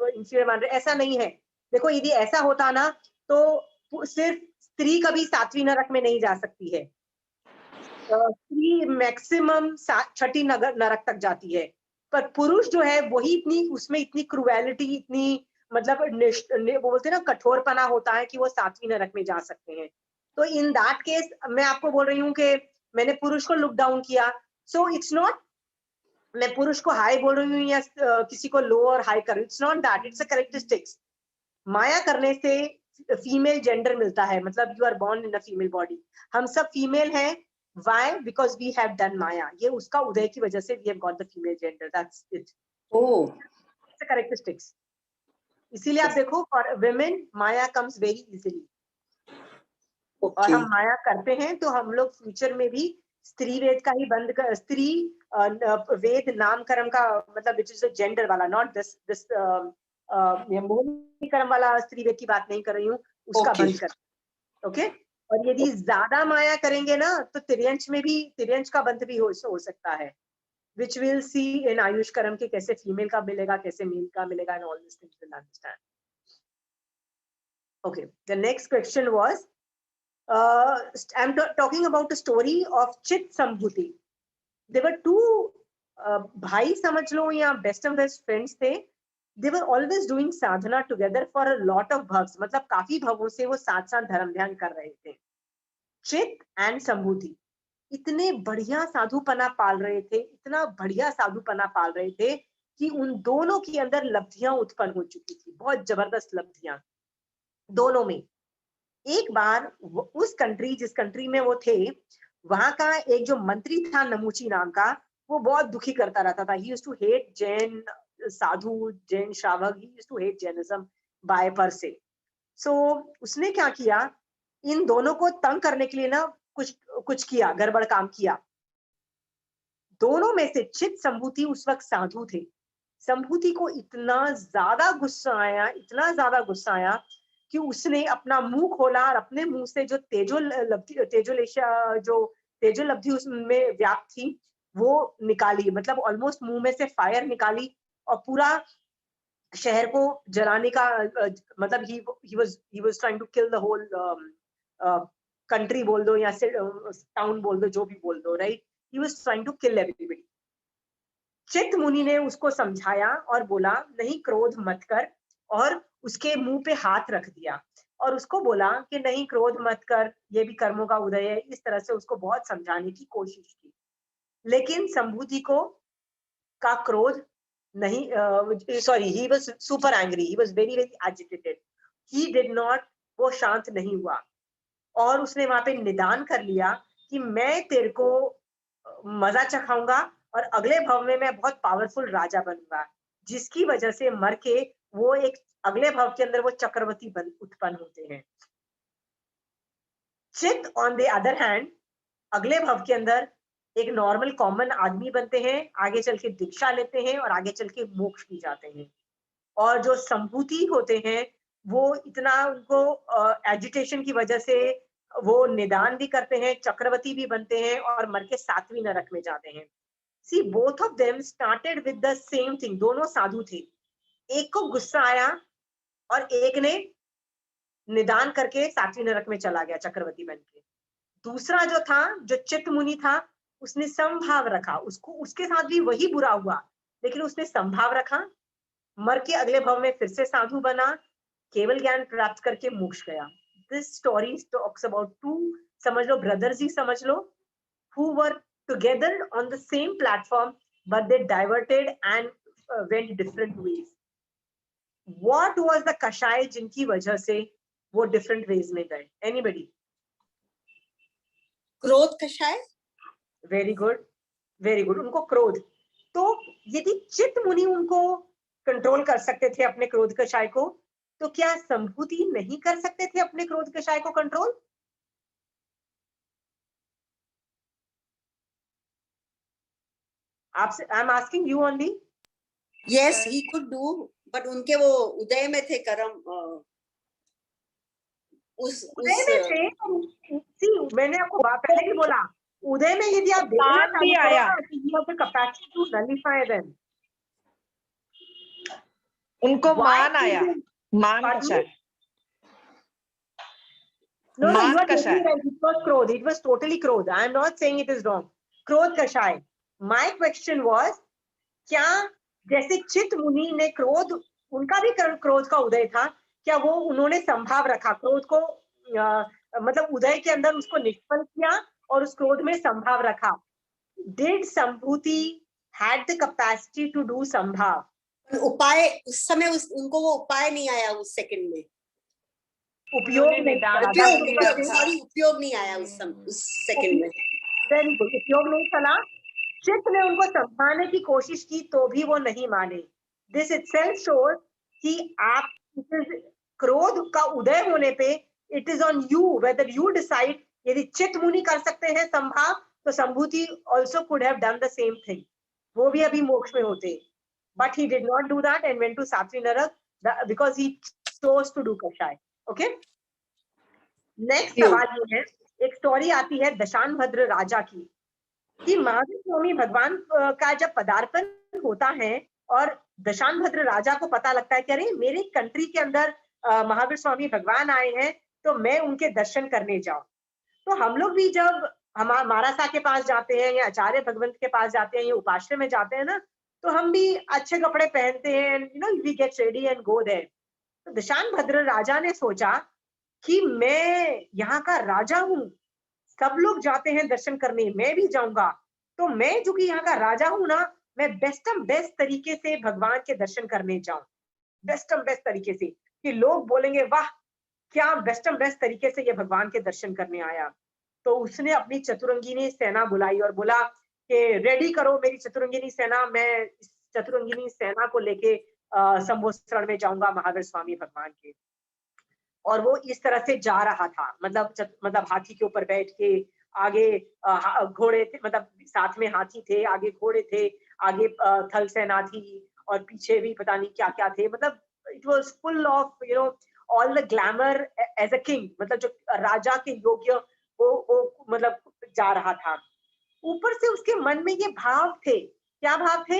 [SPEAKER 1] इंफीरियर मान रहे हो, ऐसा नहीं है। देखो यदि ऐसा होता ना तो सिर्फ स्त्री कभी 7वीं नरक में नहीं जा सकती है, स्त्री मैक्सिमम 6ठी नरक तक जाती है। पर पुरुष जो है वही इतनी, उसमें इतनी क्रुएलिटी, इतनी मतलब वो बोलते हैं ना कठोरपना होता है कि वो 7वीं नरक में जा सकते हैं। तो इन दैट केस मैं आपको बोल रही हूँ कि मैंने पुरुष को लुक डाउन किया, सो इट्स नॉट मैं पुरुष को हाई बोल रही हूँ या किसी को लो और हाई कर रही हूँ, it's not that, it's a characteristics. माया करने से फीमेल जेंडर मिलता है, मतलब you are born in a female body. हम सब फीमेल हैं, why? Because we have done maya, ये उसका उदय की वजह से we have got the female gender, that's it.
[SPEAKER 3] Oh,
[SPEAKER 1] it's a characteristics. इसीलिए आप देखो for women Maya comes very easily, और
[SPEAKER 3] okay.
[SPEAKER 1] हम माया करते हैं तो हम लोग फ्यूचर में भी स्त्री वेद का ही बंद कर, स्त्री वेद नामकरण का मतलब विच इज जेंडर वाला, नॉट दिस मोहिनी कर्म वाला स्त्री वेद की बात नहीं कर रही हूँ, उसका
[SPEAKER 3] Okay.
[SPEAKER 1] बंद कर। ओके, और यदि ज्यादा माया करेंगे ना तो तिर्यंश में भी, तिर्यंश का बंध भी हो सकता है, which we'll see in Ayush कर्म के कैसे फीमेल का मिलेगा, कैसे मेल का मिलेगा, and all these things we'll understand. Okay, the next question was I'm talking about a story of Chit Sambhuti. There were two भाई समझ लो या बेस्ट एंड बेस्ट फ्रेंड्स थे। They were always doing sadhana together for a lot of bhavs, मतलब काफी भवों से वो साथ साथ धर्म ध्यान कर रहे थे। चित एंड संभूति इतने बढ़िया साधुपना पाल रहे थे, इतना बढ़िया साधुपना पाल रहे थे कि उन दोनों के अंदर लब्धियां उत्पन्न हो चुकी थी, बहुत जबरदस्त लब्धियां दोनों में। एक बार उस कंट्री, जिस कंट्री में वो थे, वहां का एक जो मंत्री था नमूची नाम का, वो बहुत दुखी करता रहता था। He used to hate Jain साधु, जैन श्रावक, he used to hate Jainism by पर से। सो उसने क्या किया, इन दोनों को तंग करने के लिए ना कुछ किया, गड़बड़ काम किया। दोनों में से चित संभूति उस वक्त साधु थे। संभूति को इतना ज्यादा गुस्सा आया, इतना ज्यादा गुस्सा आया कि उसने अपना मुंह खोला और अपने मुंह से जो तेजो लब्धि उसमें व्याप्त थी वो निकाली, मतलब ऑलमोस्ट मुंह में से फायर निकाली और पूरा शहर को जलाने का मतलब he was trying to kill the whole country बोल दो या टाउन बोल दो, जो भी बोल दो, right? he was trying to kill everybody. चित मुनि ने उसको समझाया और बोला नहीं क्रोध मत कर, और उसके मुंह पे हाथ रख दिया और उसको बोला कि नहीं क्रोध मत कर, ये भी कर्मों का उदय है। इस तरह से उसको बहुत समझाने की कोशिश की, लेकिन संभूति को का क्रोध नहीं, sorry, he was super angry, he was very very agitated, he did not, वो शांत नहीं हुआ और उसने वहां पे निदान कर लिया कि मैं तेरे को मजा चखाऊंगा और अगले भव में मैं बहुत पावरफुल राजा बनूंगा, जिसकी वजह से मर के वो एक अगले भव के अंदर वो चक्रवर्ती उत्पन्न होते हैं। चित ऑन द अदर हैंड अगले भव के अंदर एक नॉर्मल कॉमन आदमी बनते हैं, आगे चल के दीक्षा लेते हैं और आगे चल के मोक्ष भी जाते हैं। और जो संभूति होते हैं वो इतना उनको एजिटेशन की वजह से वो निदान भी करते हैं, चक्रवर्ती भी बनते हैं और मर के 7वीं नरक में जाते हैं। See both of them started with the same thing, दोनों साधु थे। एक को गुस्सा आया और एक ने निदान करके 7वीं नरक में चला गया चक्रवर्ती बन के। दूसरा जो था, जो चित मुनि था, उसने संभाव रखा, उसको उसके साथ भी वही बुरा हुआ, लेकिन उसने संभाव रखा, मर के अगले भव में फिर से साधु बना, केवल ज्ञान प्राप्त करके मोक्ष गया। This story talks about two, समझ लो ब्रदर्स ही समझ लो, who were together on the same platform but they diverted and went different ways. What was the कषाय जिनकी वजह से वो different ways में गए? Anybody?
[SPEAKER 3] क्रोध कषाय।
[SPEAKER 1] वेरी गुड, वेरी गुड, उनको क्रोध। तो यदि चित मुनि उनको कंट्रोल कर सकते थे अपने क्रोध कषाय को, तो क्या संभूति नहीं कर सकते थे अपने क्रोध कषाय को कंट्रोल? आपसे I am asking you only.
[SPEAKER 3] Yes, he could do, but उनके वो उदय में थे कर्म,
[SPEAKER 1] उदय में थे। मैंने आपको पहले ही बोला, उदय में यदि आप देखना
[SPEAKER 2] मान भी
[SPEAKER 1] चालू
[SPEAKER 2] आया।
[SPEAKER 1] करो, you have the capacity to nullify them.
[SPEAKER 2] उनको
[SPEAKER 1] Why
[SPEAKER 2] मान आया,
[SPEAKER 1] did you-
[SPEAKER 2] मान
[SPEAKER 1] Pardon
[SPEAKER 2] कषाय।
[SPEAKER 1] me? No, you
[SPEAKER 2] मान
[SPEAKER 1] are
[SPEAKER 2] कषाय।
[SPEAKER 1] totally right. It was Krodh. It was totally Krodh. I am not saying it is wrong. Krodh Kashai. My question was, क्या जैसे चित मुनि ने क्रोध, उनका भी क्रोध का उदय था, क्या वो उन्होंने संभाव रखा क्रोध को, मतलब उदय के अंदर उसको निष्फल किया और उस क्रोध में संभाव रखा? Did संभूति had the capacity to do संभाव?
[SPEAKER 3] उपाय उस समय उनको वो उपाय नहीं आया उस सेकंड में,
[SPEAKER 1] उपयोग नहीं चला।
[SPEAKER 3] सॉरी उपयोग नहीं आया उस सेकंड में।
[SPEAKER 1] वेरी गुड, उपयोग नहीं चला। चित्त ने उनको समझाने की कोशिश की तो भी वो नहीं माने। दिस इटसेल्फ शोज कि आप क्रोध का उदय होने पे it is on you whether you decide. यदि चित्त मुनि कर सकते हैं संभाव, तो Sambhuti also could have done the same thing, वो भी अभी मोक्ष में होते। But he did not do that and went to सात्वी नरक because he chose to do कषाय। ओके, नेक्स्ट सवाल ये है, एक स्टोरी आती है दशानभद्र राजा की, कि महावीर स्वामी भगवान का जब पदार्पण होता है और दशानभद्र राजा को पता लगता है कि अरे मेरे कंट्री के अंदर महावीर स्वामी भगवान आए हैं, तो मैं उनके दर्शन करने जाऊं। तो हम लोग भी जब हम मारासा के पास जाते हैं या आचार्य भगवंत के पास जाते हैं या उपाश्रय में जाते हैं ना, तो हम भी अच्छे कपड़े पहनते हैं, you know, we get ready and go there. तो दशानभद्र राजा ने सोचा कि मैं यहाँ का राजा हूँ, सब लोग जाते हैं दर्शन करने, मैं भी जाऊंगा। तो मैं जो कि यहाँ का राजा हूं ना, मैं बेस्ट तरीके से भगवान के दर्शन करने जाऊं, बेस्ट तरीके से, कि लोग बोलेंगे वाह क्या बेस्ट तरीके से ये भगवान के दर्शन करने आया। तो उसने अपनी चतुरंगिनी सेना बुलाई और बोला कि रेडी करो मेरी चतुरंगिनी सेना, मैं इस चतुरंगिनी सेना को लेके संवत्सरण में जाऊंगा महावीर स्वामी भगवान के। और वो इस तरह से जा रहा था, मतलब हाथी के ऊपर बैठ के, आगे घोड़े थे, मतलब साथ में हाथी थे, आगे घोड़े थे, आगे थल सेना थी और पीछे भी पता नहीं क्या क्या थे। मतलब it was full of you know all the glamour as a king, मतलब जो राजा के योग्य वो मतलब जा रहा था। ऊपर से उसके मन में ये भाव थे, क्या भाव थे?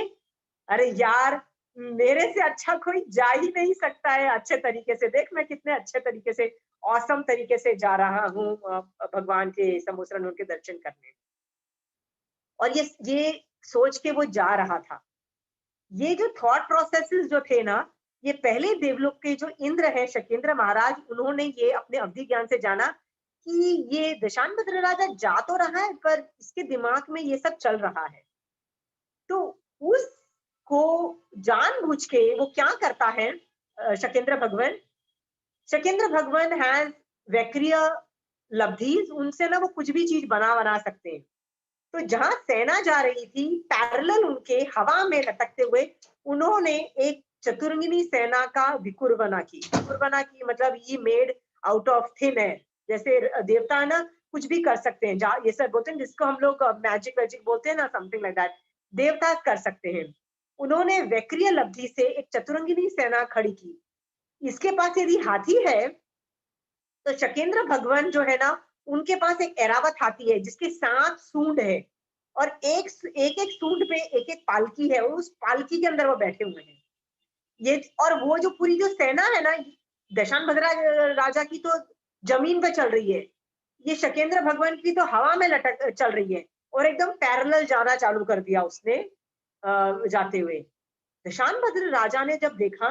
[SPEAKER 1] अरे यार मेरे से अच्छा कोई जा ही नहीं सकता है अच्छे तरीके से, देख मैं कितने अच्छे तरीके से, औसम तरीके से जा रहा हूँ भगवान के संवत्सरण के दर्शन करने। और ये सोच के वो जा रहा था। ये जो थॉट प्रोसेसेस जो थे ना, ये पहले देवलोक के जो इंद्र है शकेंद्र महाराज, उन्होंने ये अपने अवधि ज्ञान से जाना कि ये दशानभद्र राजा जा तो रहा है पर इसके दिमाग में ये सब चल रहा है। तो उस को जानबूझ के वो क्या करता है शकेंद्र भगवान हैज वैक्रिय लब्धीज, उनसे ना वो कुछ भी चीज बना सकते हैं। तो जहां सेना जा रही थी पैरेलल उनके हवा में लटकते हुए उन्होंने एक चतुरंगिनी सेना का विकुर बना की मतलब ये made out of thin air. जैसे देवता है ना कुछ भी कर सकते हैं, ये सब बोलते हैं जिसको हम लोग मैजिक बोलते हैं ना, समथिंग लाइक दैट, देवता कर सकते हैं। उन्होंने वैक्रिय लब्धि से एक चतुरंगिनी सेना खड़ी की। इसके पास यदि हाथी है तो शकेंद्र भगवान जो है ना, उनके पास एक ऐरावत हाथी है जिसके 7 सूंड है और एक सूंड पे एक पालकी है, और उस पालकी के अंदर वो बैठे हुए हैं। ये और वो जो पूरी जो सेना है ना दशानभद्र राजा की, तो जमीन पे चल रही है, ये शकेंद्र भगवान की तो हवा में लटक चल रही है और एकदम पैरेलल जाना चालू कर दिया उसने जाते हुए। दशानभद्र राजा ने जब देखा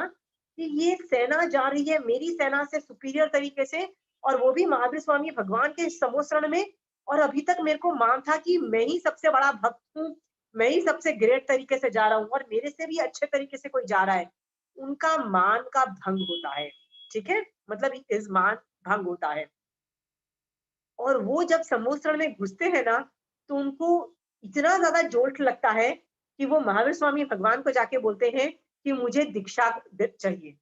[SPEAKER 1] कि ये सेना जा रही है मेरी सेना से सुपीरियर तरीके से, और वो भी महावीर स्वामी भगवान के संवत्सरण में, और अभी तक मेरे को मान था कि मैं ही सबसे बड़ा भक्त हूँ, मैं ही सबसे ग्रेट तरीके से जा रहा हूँ और मेरे से भी अच्छे तरीके से कोई जा रहा है, उनका मान का भंग होता है। ठीक है, मतलब इस मान भंग होता है। और वो जब संवत्सरण में घुसते हैं ना, तो उनको इतना ज्यादा जोश लगता है कि वो महावीर स्वामी भगवान को जाके बोलते हैं कि मुझे दीक्षा चाहिए।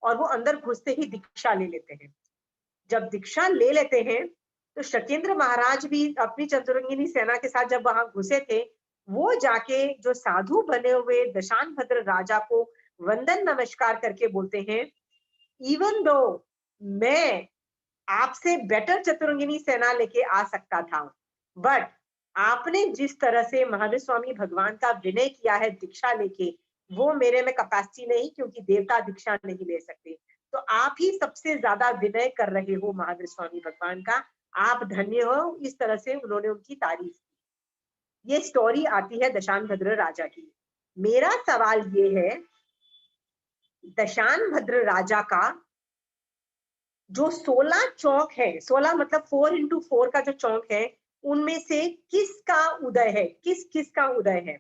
[SPEAKER 1] और वो अंदर घुसते ही दीक्षा ले लेते हैं। जब दीक्षा ले लेते हैं तो शकेंद्र महाराज भी अपनी चतुरंगिनी सेना के साथ जब वहां घुसे थे, वो जाके जो साधु बने हुए दशानभद्र राजा को वंदन नमस्कार करके बोलते हैं, इवन दो मैं आपसे बेटर चतुरंगिनी सेना लेके आ सकता था, बट आपने जिस तरह से महावीर स्वामी भगवान का विनय किया है दीक्षा लेके, वो मेरे में कैपेसिटी नहीं, क्योंकि देवता दीक्षा नहीं ले सकते। तो आप ही सबसे ज्यादा विनय कर रहे हो महावीर स्वामी भगवान का, आप धन्य हो। इस तरह से उन्होंने उनकी तारीफ की। ये स्टोरी आती है दशानभद्र राजा की। मेरा सवाल ये है, दशानभद्र राजा का जो 16 चौक है, 16 मतलब 4x4 का जो चौक है, उनमें से किसका उदय है? किसका उदय है?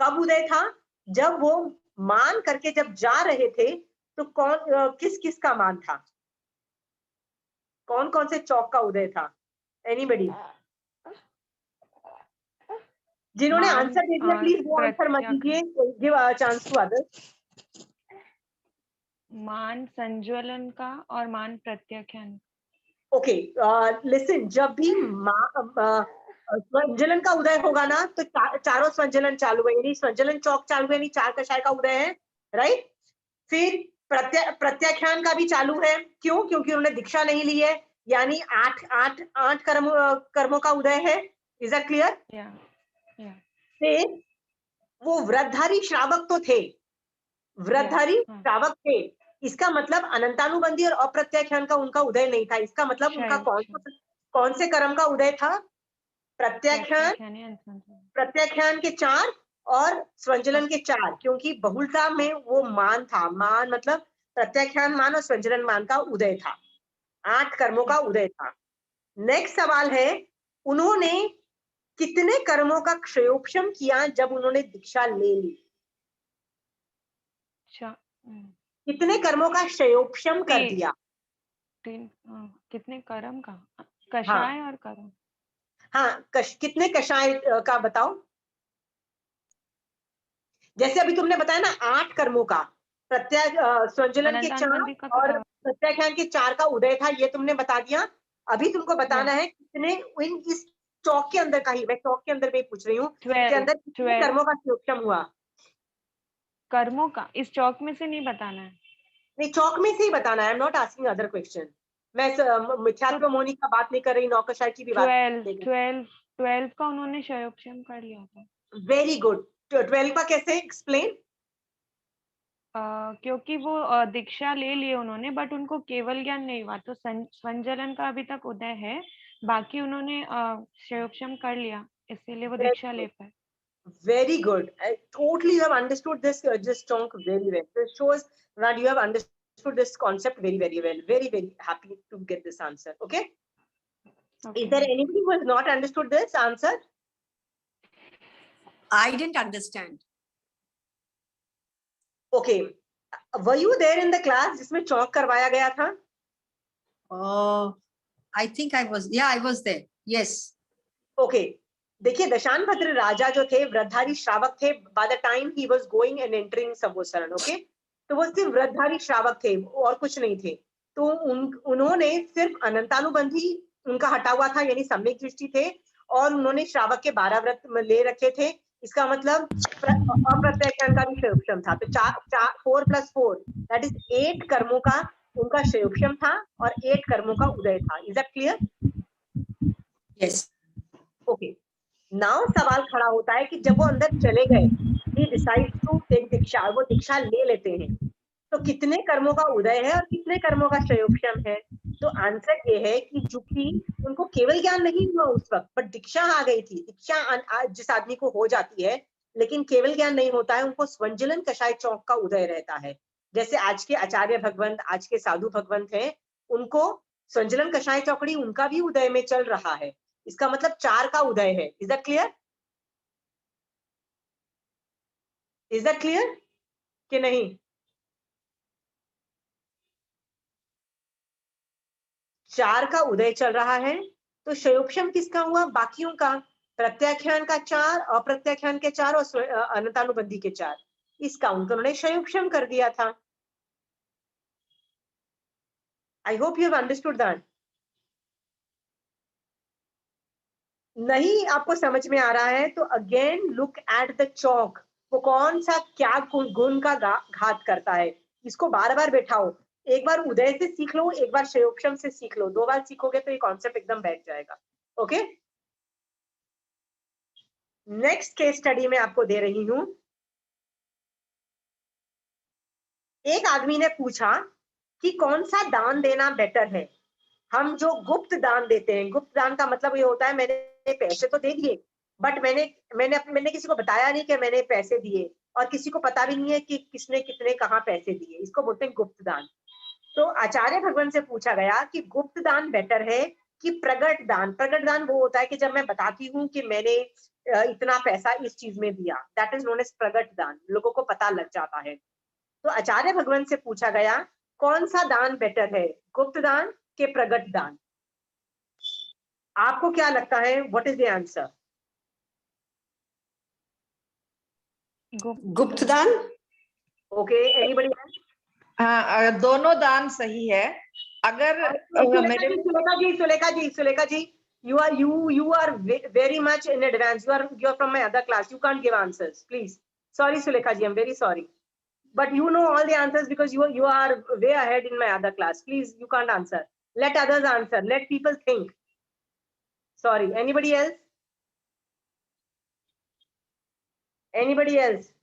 [SPEAKER 1] कब उदय था? जब वो मान करके जब जा रहे थे तो कौन किस का मान था? कौन कौन से चौक का उदय था? एनीबडी जिन्होंने आंसर दे दिया प्लीज वो आंसर मत दीजिए, give a chance to others.
[SPEAKER 2] मान संज्वलन का और मान प्रत्याख्यान।
[SPEAKER 1] ओके, लिसन, जब भी स्वंजलन का उदय होगा ना तो चारों स्वंजलन चालू है, यानी स्वंजलन चौक चालू है, यानी चार कषाय का उदय है, राइट। फिर प्रत्याख्यान का भी चालू है, क्यों? क्योंकि उन्होंने दीक्षा नहीं ली है, यानी आठ कर्मों का उदय है। Is that clear? फिर वो व्रतधारी श्रावक तो थे, व्रतधारी श्रावक थे, इसका मतलब अनंतानुबंधी और अप्रत्याख्यान का उनका उदय नहीं था। इसका मतलब उनका कौन से कर्म का उदय था? प्रत्याख्यान के 4 और स्वंजलन के 4, क्योंकि बहुलता में वो मान था। मान मतलब प्रत्याख्यान मान और स्वंजलन मान का उदय था, 8 कर्मों का उदय था। नेक्स्ट सवाल है, उन्होंने कितने कर्मों का क्षयोपशम किया जब उन्होंने दीक्षा ले ली? कितने कर्मों का क्षयोपशम कर दिया?
[SPEAKER 2] कितने कर्म का? कषाय और कर्म।
[SPEAKER 1] हाँ, कितने कषाय का बताओ? जैसे अभी तुमने बताया ना 8 कर्मों का, स्वंजलन के 4 और प्रत्याख्यान के 4 का उदय था, ये तुमने बता दिया। अभी तुमको बताना है कितने इस चौक के अंदर का ही, मैं चौक के अंदर भी पूछ रही हूँ, के अंदर कितने कर्मों का क्षयोपशम हुआ?
[SPEAKER 2] कर्मों का इस चौक में से नहीं बताना है?
[SPEAKER 1] नहीं, चौक में से ही बताना है। आई am not asking other question. मैं मिथ्यात्व मोनी का बात नहीं कर रही, नौकशाही की भी बात।
[SPEAKER 2] 12 का उन्होंने क्षयोपशम कर लिया था।
[SPEAKER 1] Very good. 12 का कैसे? एक्सप्लेन।
[SPEAKER 2] क्योंकि वो दीक्षा ले लिए उन्होंने, बट उनको केवल ज्ञान नहीं हुआ, तो स्वंजलन का अभी तक उदय है, बाकी उन्होंने क्षयोपशम कर लिया, इसीलिए वो दीक्षा ले पाए।
[SPEAKER 1] Very good. Totally you have understood this chunk very well. This shows that you have understood this concept very well. Very happy to get this answer. Okay? Is there anybody who has not understood this answer?
[SPEAKER 3] I didn't understand.
[SPEAKER 1] Okay. Were you there in the class जिसमें चौक करवाया गया था?
[SPEAKER 3] I think I was. Yeah, I was there. Yes.
[SPEAKER 1] Okay. देखिए, दशानभद्र राजा जो थे व्रतधारी श्रावक थे। By the time he was going and entering संवत्सरण, ओके, तो वो सिर्फ व्रतधारी श्रावक थे और कुछ नहीं थे। तो उन्होंने सिर्फ अनंतानुबंधी उनका हटा हुआ था, यानी सम्यक दृष्टि थे, और उन्होंने श्रावक के 12 व्रत ले रखे थे। इसका मतलब अप्रत्याख्यान का भी क्षयोपशम था। तो 4 + 4 दैट इज 8 कर्मों का उनका क्षयोपशम था और 8 कर्मों का उदय था। Is that clear?
[SPEAKER 3] Yes.
[SPEAKER 1] Okay, now सवाल खड़ा होता है कि जब वो अंदर चले गए, he decides to take दीक्षा, वो दीक्षा ले लेते हैं, तो कितने कर्मों का उदय है और कितने कर्मों का क्षयोपशम है? तो आंसर ये है कि चूंकि उनको केवल ज्ञान नहीं हुआ उस वक्त, पर दीक्षा आ गई थी। दीक्षा जिस आदमी को हो जाती है, लेकिन केवल ज्ञान नहीं होता है, उनको स्वंजलन कषाय चौक का उदय रहता है। जैसे आज के आचार्य भगवंत, आज के साधु भगवंत हैं, उनको स्वंजलन कषाय चौकड़ी उनका भी उदय में चल रहा है। इसका मतलब 4 का उदय है। Is that clear? Is that clear कि नहीं? 4 का उदय चल रहा है, तो क्षयोपशम किसका हुआ? बाकियों का। प्रत्याख्यान का 4, अप्रत्याख्यान के 4 और अनंतानुबंधी के 4, इसका उन्होंने क्षयोपशम कर दिया था। आई hope you have understood that. नहीं आपको समझ में आ रहा है तो अगेन लुक एट द चौक. वो कौन सा क्या गुण का घात करता है, इसको बार बार बैठाओ. एक बार उदय से सीख लो, एक बार शयोक्षम से सीख लो. 2 बार सीखोगे तो ये कॉन्सेप्ट एकदम बैठ जाएगा. ओके, नेक्स्ट केस स्टडी में आपको दे रही हूं. एक आदमी ने पूछा कि कौन सा दान देना बेटर है. हम जो गुप्त दान देते हैं, गुप्त दान का मतलब ये होता है मैंने पैसे तो दे दिए बट मैंने किसी को बताया नहीं कि मैंने पैसे दिए, और किसी को पता भी नहीं है कि किसने कितने कहाँ पैसे दिए. इसको बोलते हैं गुप्त दान. तो आचार्य भगवान से पूछा गया कि गुप्त दान बेटर है कि प्रगट दान. प्रगट दान वो होता है कि जब मैं बताती हूँ कि मैंने इतना पैसा इस चीज में दिया, दैट इज नोन एज प्रगट दान. लोगों को पता लग जाता है. तो आचार्य भगवान से पूछा गया कौन सा दान बेटर है, गुप्त दान के प्रगट दान. आपको क्या लगता है, व्हाट इज द आंसर?
[SPEAKER 3] गुप्त दान.
[SPEAKER 1] Okay, anybody?
[SPEAKER 5] हाँ, दोनों दान सही है. अगर मेरे
[SPEAKER 1] सुलेखा जी, you are very much in advance. You are from my other class. You can't give answers, please. Sorry, Sulekha ji, I'm very sorry. But you know all the answers because you are way ahead in my other class. Please, you can't answer. Let others answer. Let people think. Sorry. Anybody else? Anybody else?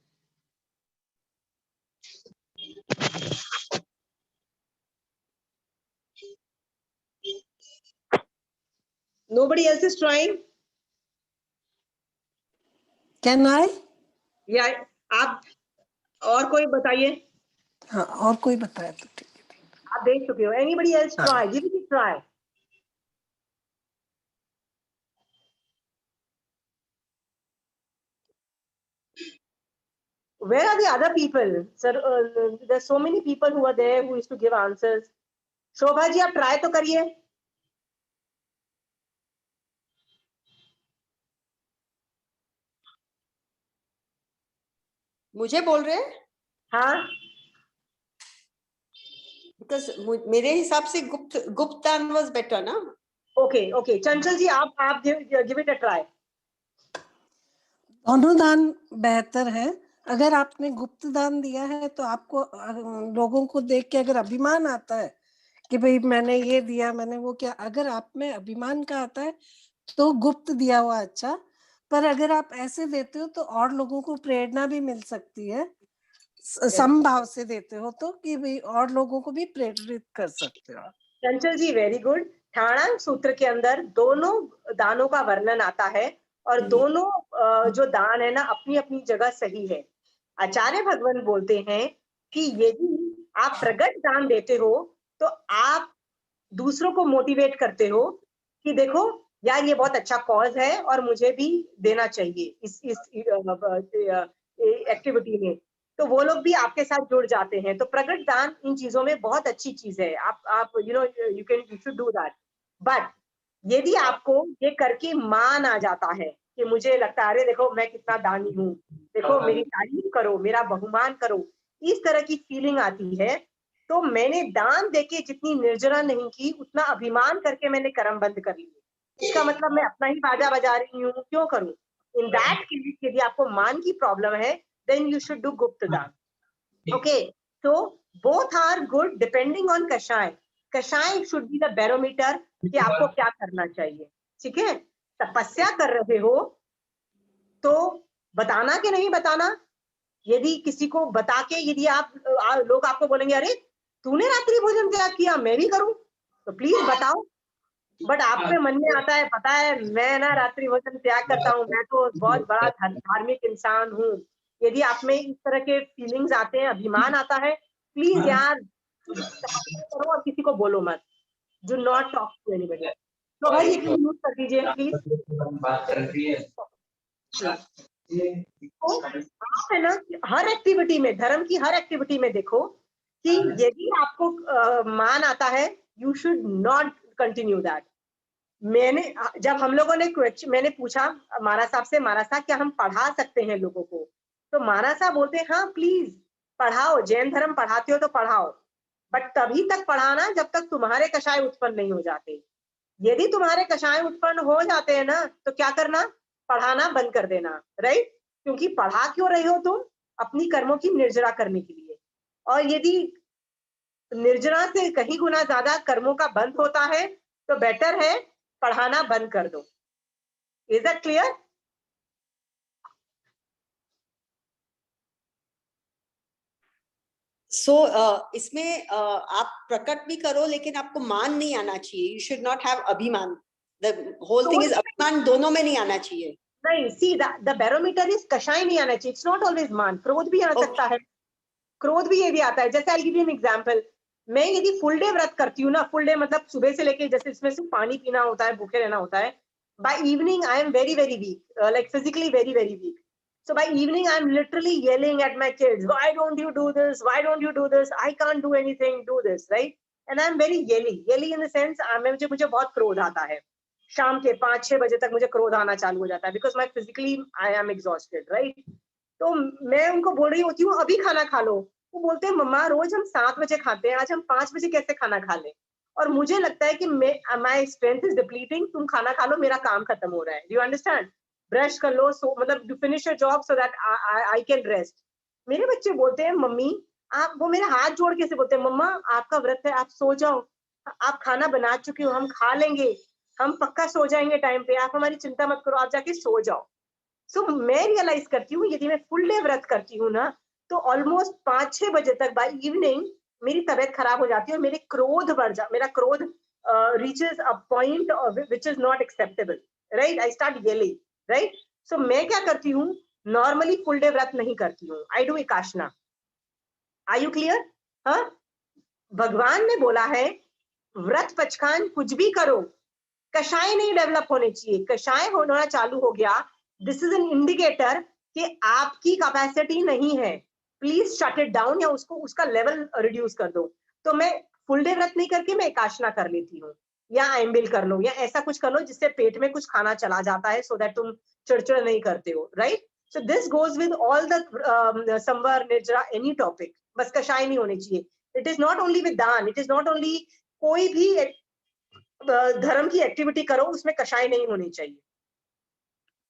[SPEAKER 1] Nobody else is trying?
[SPEAKER 6] Can I?
[SPEAKER 1] Yeah, आप और कोई बताइए.
[SPEAKER 6] हाँ, और कोई बताया तो ठीक है.
[SPEAKER 1] आप देख चुके हो. Anybody else try? Give it a try. Where are the other people, sir? There's so many people who are there who used to give answers. Shobha ji, आप ट्राई तो करिए.
[SPEAKER 3] मुझे बोल रहे हैं?
[SPEAKER 1] हाँ,
[SPEAKER 3] बिकॉज मेरे हिसाब से गुप्त दान वाज बेटर ना.
[SPEAKER 1] Okay okay. चंचल जी, आप गिव इट अ ट्राई.
[SPEAKER 6] दोनों दान बेहतर है. अगर आपने गुप्त दान दिया है तो आपको लोगों को देख के अगर अभिमान आता है कि भाई मैंने ये दिया, मैंने वो किया, अगर आप में अभिमान का आता है तो गुप्त दिया हुआ अच्छा. पर अगर आप ऐसे देते हो तो और लोगों को प्रेरणा भी मिल सकती है. समभाव से देते हो तो कि भाई और लोगों को भी प्रेरित कर सकते हो.
[SPEAKER 1] चंचल जी, वेरी गुड. ठाणांक सूत्र के अंदर दोनों दानों का वर्णन आता है और दोनों जो दान है ना अपनी अपनी जगह सही है. आचार्य भगवान बोलते हैं कि यदि आप प्रगट दान देते हो तो आप दूसरों को मोटिवेट करते हो कि देखो यार ये बहुत अच्छा कॉज है और मुझे भी देना चाहिए इस एक्टिविटी में. तो वो लोग भी आपके साथ जुड़ जाते हैं. तो प्रगट दान इन चीजों में बहुत अच्छी चीज है. आप you should do that. But यदि आपको ये करके मान आ जाता है कि मुझे लगता है अरे देखो मैं कितना दानी हूँ, देखो मेरी तारीफ करो, मेरा बहुमान करो, इस तरह की फीलिंग आती है, तो मैंने दान देके जितनी निर्जरा नहीं की उतना अभिमान करके मैंने कर्म बंद कर लिए. इसका मतलब मैं अपना ही बाजा बजा रही हूँ, क्यों करूं? इन दैट केस यदि आपको मान की प्रॉब्लम है then you should do gupta dan. Okay, so both are good depending on kashay. Kashay should be the barometer कि आपको क्या करना चाहिए. ठीक है, तपस्या कर रहे हो तो बताना कि नहीं बताना. यदि किसी को बता के यदि आप लोग आपको बोलेंगे अरे तूने रात्रि भोजन त्याग किया, मैं भी करूं, तो प्लीज बताओ. बट आपके मन में आता है पता है मैं ना रात्रि भोजन त्याग करता हूँ, मैं तो बहुत बड़ा धार्मिक इंसान हूँ. यदि आप में इस तरह के फीलिंग्स आते हैं, अभिमान आता है, प्लीज यार करो और किसी को बोलो मत. Do not talk to anybody. तो भाई ये यूज कर दीजिए प्लीज. आप है ना हर एक्टिविटी में, धर्म की हर एक्टिविटी में देखो कि यदि आपको मान आता है you should not continue that. जब हम लोगों ने मैंने पूछा महाराज साहब से, महाराज साहब क्या हम पढ़ा सकते हैं लोगों को? तो महाराज साहब बोलते हैं हाँ प्लीज पढ़ाओ, जैन धर्म पढ़ाते हो तो पढ़ाओ. बट तभी तक पढ़ाना जब तक तुम्हारे कषाय उत्पन्न नहीं हो जाते। यदि तुम्हारे कषाय उत्पन्न हो जाते हैं ना, तो क्या करना, पढ़ाना बंद कर देना, राइट? क्योंकि पढ़ा क्यों रहे हो तुम? अपनी कर्मों की निर्जरा करने के लिए। और यदि निर्जरा से कहीं गुना ज्यादा कर्मों का बंद होता है तो बेटर है पढ़ाना बंद कर दो। Is that clear?
[SPEAKER 3] सो इसमें आप प्रकट भी करो लेकिन आपको मान नहीं आना चाहिए। यू शुड नॉट हैव अभिमान। द होल थिंग इज अभिमान दोनों में नहीं आना चाहिए।
[SPEAKER 1] नहीं, सी द बैरोमीटर इज कषाय नहीं आना चाहिए। इट्स नॉट ऑलवेज मान, क्रोध भी आ सकता है। क्रोध भी ये भी आता है। जैसे I give you an example, मैं यदि फुल डे व्रत करती हूँ ना, फुल डे मतलब सुबह से लेके, जैसे इसमें सिर्फ पानी पीना होता है, भूखे रहना होता है, by evening I am very very weak, like physically very very weak. So by evening I'm literally yelling at my kids, why don't you do this, why don't you do this, I can't do anything, do this, right? And I'm very yelly in the sense मुझे बहुत क्रोध आता है। शाम के 5-6 बजे तक मुझे क्रोध आना चालू हो जाता है, because my physically I am exhausted, right? तो मैं उनको बोल रही होती हूँ अभी खाना खा लो, वो बोलते हैं मम्मा रोज हम 7 बजे खाते हैं, आज हम 5 बजे कैसे खाना खा लें? और मुझे लगता है कि माय स्ट्रेंथ इज डिप्लीटिंग, तुम खाना खा लो, मेरा काम खत्म हो रहा है। Do you understand? ब्रश कर लो, सो मतलब to finish your job so that I can rest. मेरे बच्चे बोलते हैं मम्मी, आप, वो मेरे हाथ जोड़ के से बोलते हैं मम्मा आपका व्रत है, आप सो जाओ, आप खाना बना चुके हो, हम खा लेंगे, हम पक्का सो जाएंगे टाइम पे, आप हमारी चिंता मत करो, आप जाके सो जाओ। सो मैं रियलाइज करती हूँ यदि मैं फुल डे व्रत करती हूँ ना, तो ऑलमोस्ट 5-6 बजे तक बाय इवनिंग मेरी तबीयत खराब हो जाती है और मेरे क्रोध मेरा क्रोध reaches a point which is not acceptable, right? I start yelling, right? So मैं क्या करती हूँ, नॉर्मली फुल डे व्रत नहीं करती हूँ, आई डू एकाशना। Are you clear? हाँ, भगवान ने बोला है व्रत पचखान कुछ भी करो, कषाय नहीं डेवलप होने चाहिए। कषाय होना चालू हो गया, दिस इज एन इंडिकेटर कि आपकी कैपेसिटी नहीं है, प्लीज शट इट डाउन या उसका लेवल रिड्यूस कर दो। तो मैं फुल डे व्रत नहीं करके मैं एकाशना कर लेती हूँ, या एम्बिल कर लो, या ऐसा कुछ कर लो जिससे पेट में कुछ खाना चला जाता है, सो दैट तुम चिड़चिड़ नहीं करते हो, right? So this goes with all the संवर निर्जरा एनी टॉपिक, बस कषाय नहीं होनी चाहिए। It is not only with दान, इट इज नॉट ओनली कोई भी धर्म की एक्टिविटी करो उसमें कषाय नहीं होनी चाहिए।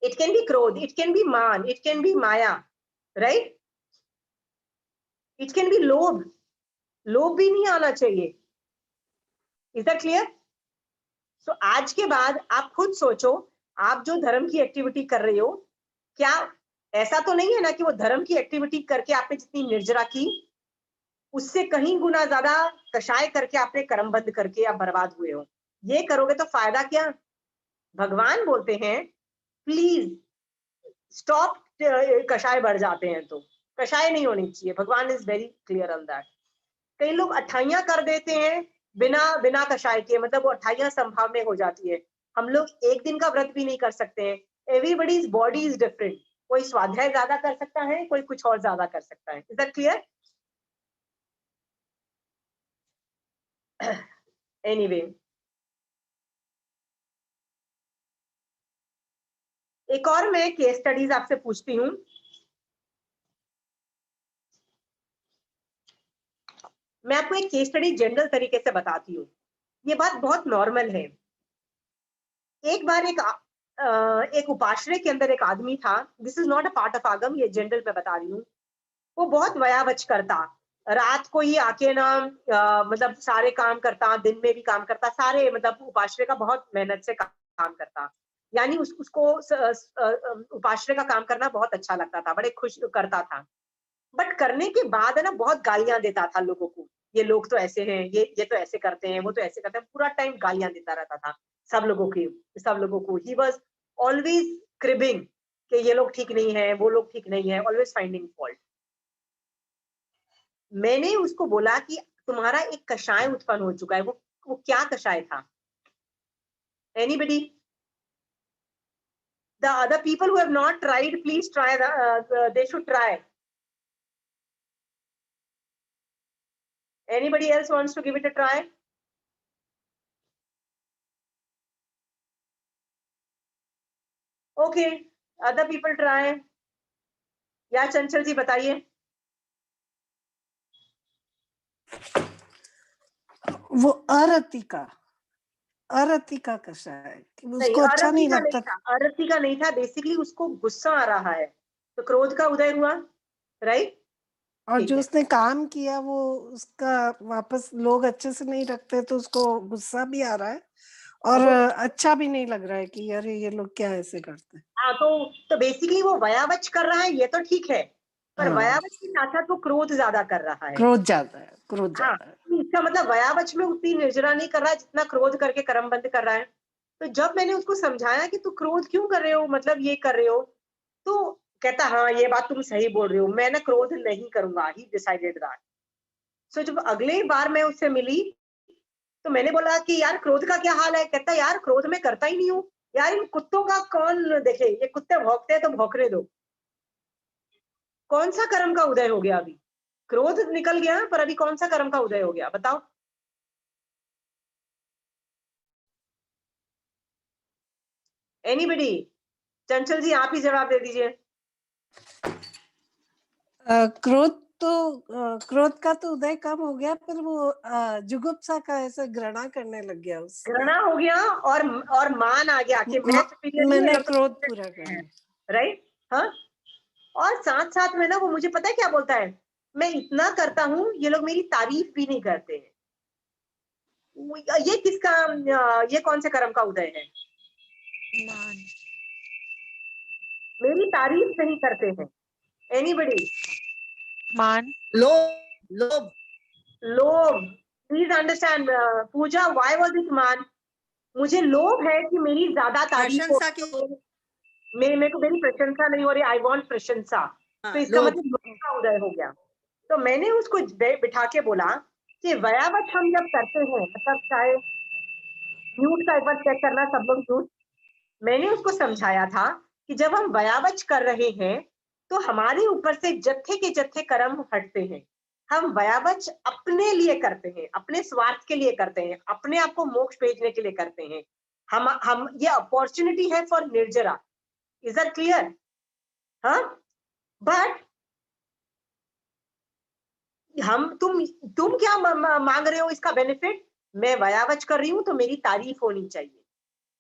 [SPEAKER 1] इट कैन बी क्रोध, इट कैन बी मान, it can be Maya, right? It can be लोभ, लोभ भी नहीं आना चाहिए। Is that clear? सो आज के बाद आप खुद सोचो, आप जो धर्म की एक्टिविटी कर रहे हो, क्या ऐसा तो नहीं है ना कि वो धर्म की एक्टिविटी करके आपने जितनी निर्जरा की उससे कहीं गुना ज्यादा कषाय करके आपने कर्म बंद करके आप बर्बाद हुए हो? ये करोगे तो फायदा क्या? भगवान बोलते हैं प्लीज स्टॉप, कषाय बढ़ जाते हैं तो कषाय नहीं होनी चाहिए। भगवान is very clear on that. कई लोग अठाइयां कर देते हैं बिना कषाय के, मतलब वो अठाइयां संभाव में हो जाती है। हम लोग एक दिन का व्रत भी नहीं कर सकते हैं। एवरीबॉडीज बॉडी इज डिफरेंट, कोई स्वाध्याय ज्यादा कर सकता है, कोई कुछ और ज्यादा कर सकता है। Is that clear? एनीवे, एक और मैं केस स्टडीज आपसे पूछती हूँ। मैं आपको एक केस स्टडी जनरल तरीके से बताती हूँ, ये बात बहुत नॉर्मल है। एक बार एक उपाश्रय के अंदर एक आदमी था, this is not a part of आगम, ये जनरल पे बता रही हूँ। वो बहुत वयावच करता, रात को ही आके ना मतलब सारे काम करता, दिन में भी काम करता, सारे मतलब उपाश्रय का बहुत मेहनत से काम करता। यानी उसको उपाश्रय का काम करना बहुत अच्छा लगता था, बड़े खुश करता था। बट करने के बाद है ना बहुत गालियां देता था लोगों को, ये लोग तो ऐसे हैं, ये तो ऐसे करते हैं, वो तो ऐसे करते हैं, पूरा टाइम गालियां देता रहता था सब लोगों को। ही वाज ऑलवेज क्रिबिंग कि ये लोग ठीक नहीं है, वो लोग ठीक नहीं है, ऑलवेज फाइंडिंग फॉल्ट। मैंने उसको बोला कि तुम्हारा एक कषाय उत्पन्न हो चुका है, वो क्या कषाय था? Anybody? The other people who have not tried, please try, they should try. Anybody else wants to give it a try? Okay, other people try. या चंचल जी बताइए।
[SPEAKER 6] वो अरति का कषाय, कि उसको अच्छा नहीं लगता।
[SPEAKER 1] अरति का नहीं था, बेसिकली उसको गुस्सा आ रहा है तो क्रोध का उदय हुआ, राइट।
[SPEAKER 6] और जो उसने काम किया वो उसका वापस लोग अच्छे से नहीं रखते तो उसको गुस्सा भी आ रहा है और अच्छा भी नहीं लग रहा है कि अरे ये लोग क्या ऐसे करते हैं।
[SPEAKER 1] हाँ, तो बेसिकली वो वयावच कर रहा है, ये तो ठीक है, पर वयावच के साथ साथ वो क्रोध ज्यादा कर रहा है।
[SPEAKER 6] क्रोध ज्यादा है।
[SPEAKER 1] तो इसका मतलब वयावच में उतनी निर्जरा नहीं कर रहा है जितना क्रोध करके कर्म बंद कर रहा है। तो जब मैंने उसको समझाया कि तू क्रोध क्यों कर रहे हो, मतलब ये कर रहे हो, तो कहता हाँ ये बात तुम सही बोल रहे हो, मैं ना क्रोध नहीं करूंगा, ही डिसाइडेड दैट। सो जब अगली बार मैं उससे मिली तो मैंने बोला कि यार क्रोध का क्या हाल है, कहता यार क्रोध में करता ही नहीं हूँ, यार इन कुत्तों का कौन देखे, ये कुत्ते भौंकते हैं तो भौंकने दो। कौन सा कर्म का उदय हो गया? अभी क्रोध निकल गया पर अभी कौन सा कर्म का उदय हो गया, बताओ। एनीबडी? चंचल जी आप ही जवाब दे दीजिए।
[SPEAKER 6] क्रोध का तो उदय कम हो गया, पर वो जुगुप्सा का ऐसा घृणा करने लग गया, उससे
[SPEAKER 1] घृणा हो गया और मान आ गया कि
[SPEAKER 6] मैंने क्रोध पूरा कर लिया,
[SPEAKER 1] राइट। हाँ, और साथ साथ में ना वो मुझे पता है क्या बोलता है, मैं इतना करता हूँ ये लोग मेरी तारीफ भी नहीं करते हैं। ये किसका, ये कौन से कर्म का उदय है?
[SPEAKER 2] मान।
[SPEAKER 1] मेरी तारीफ नहीं करते हैं। एनीबडी?
[SPEAKER 2] मान।
[SPEAKER 3] लोभ।
[SPEAKER 1] Please understand Puja, why was it मान? मुझे लोभ है कि मेरी ज्यादा तारीफ हो, मेरे को मेरी प्रशंसा नहीं हो रही, आई वांट प्रशंसा। तो इसका मतलब लोभ का उदय हो गया। तो मैंने उसको बिठा के बोला कि वयावच हम जब करते हैं, मतलब चाहे म्यूट का एक बार चेक करना सब लोग म्यूट। मैंने उसको समझाया था कि जब हम वयावच कर रहे हैं तो हमारे ऊपर से जत्थे के जत्थे कर्म हटते हैं। हम वयावच अपने लिए करते हैं, अपने स्वार्थ के लिए करते हैं, अपने आप को मोक्ष भेजने के लिए करते हैं। हम ये अपॉर्चुनिटी है फॉर निर्जरा। Is that clear? हाँ, बट तुम क्या मांग रहे हो इसका बेनिफिट? मैं वयावच कर रही हूं तो मेरी तारीफ होनी चाहिए।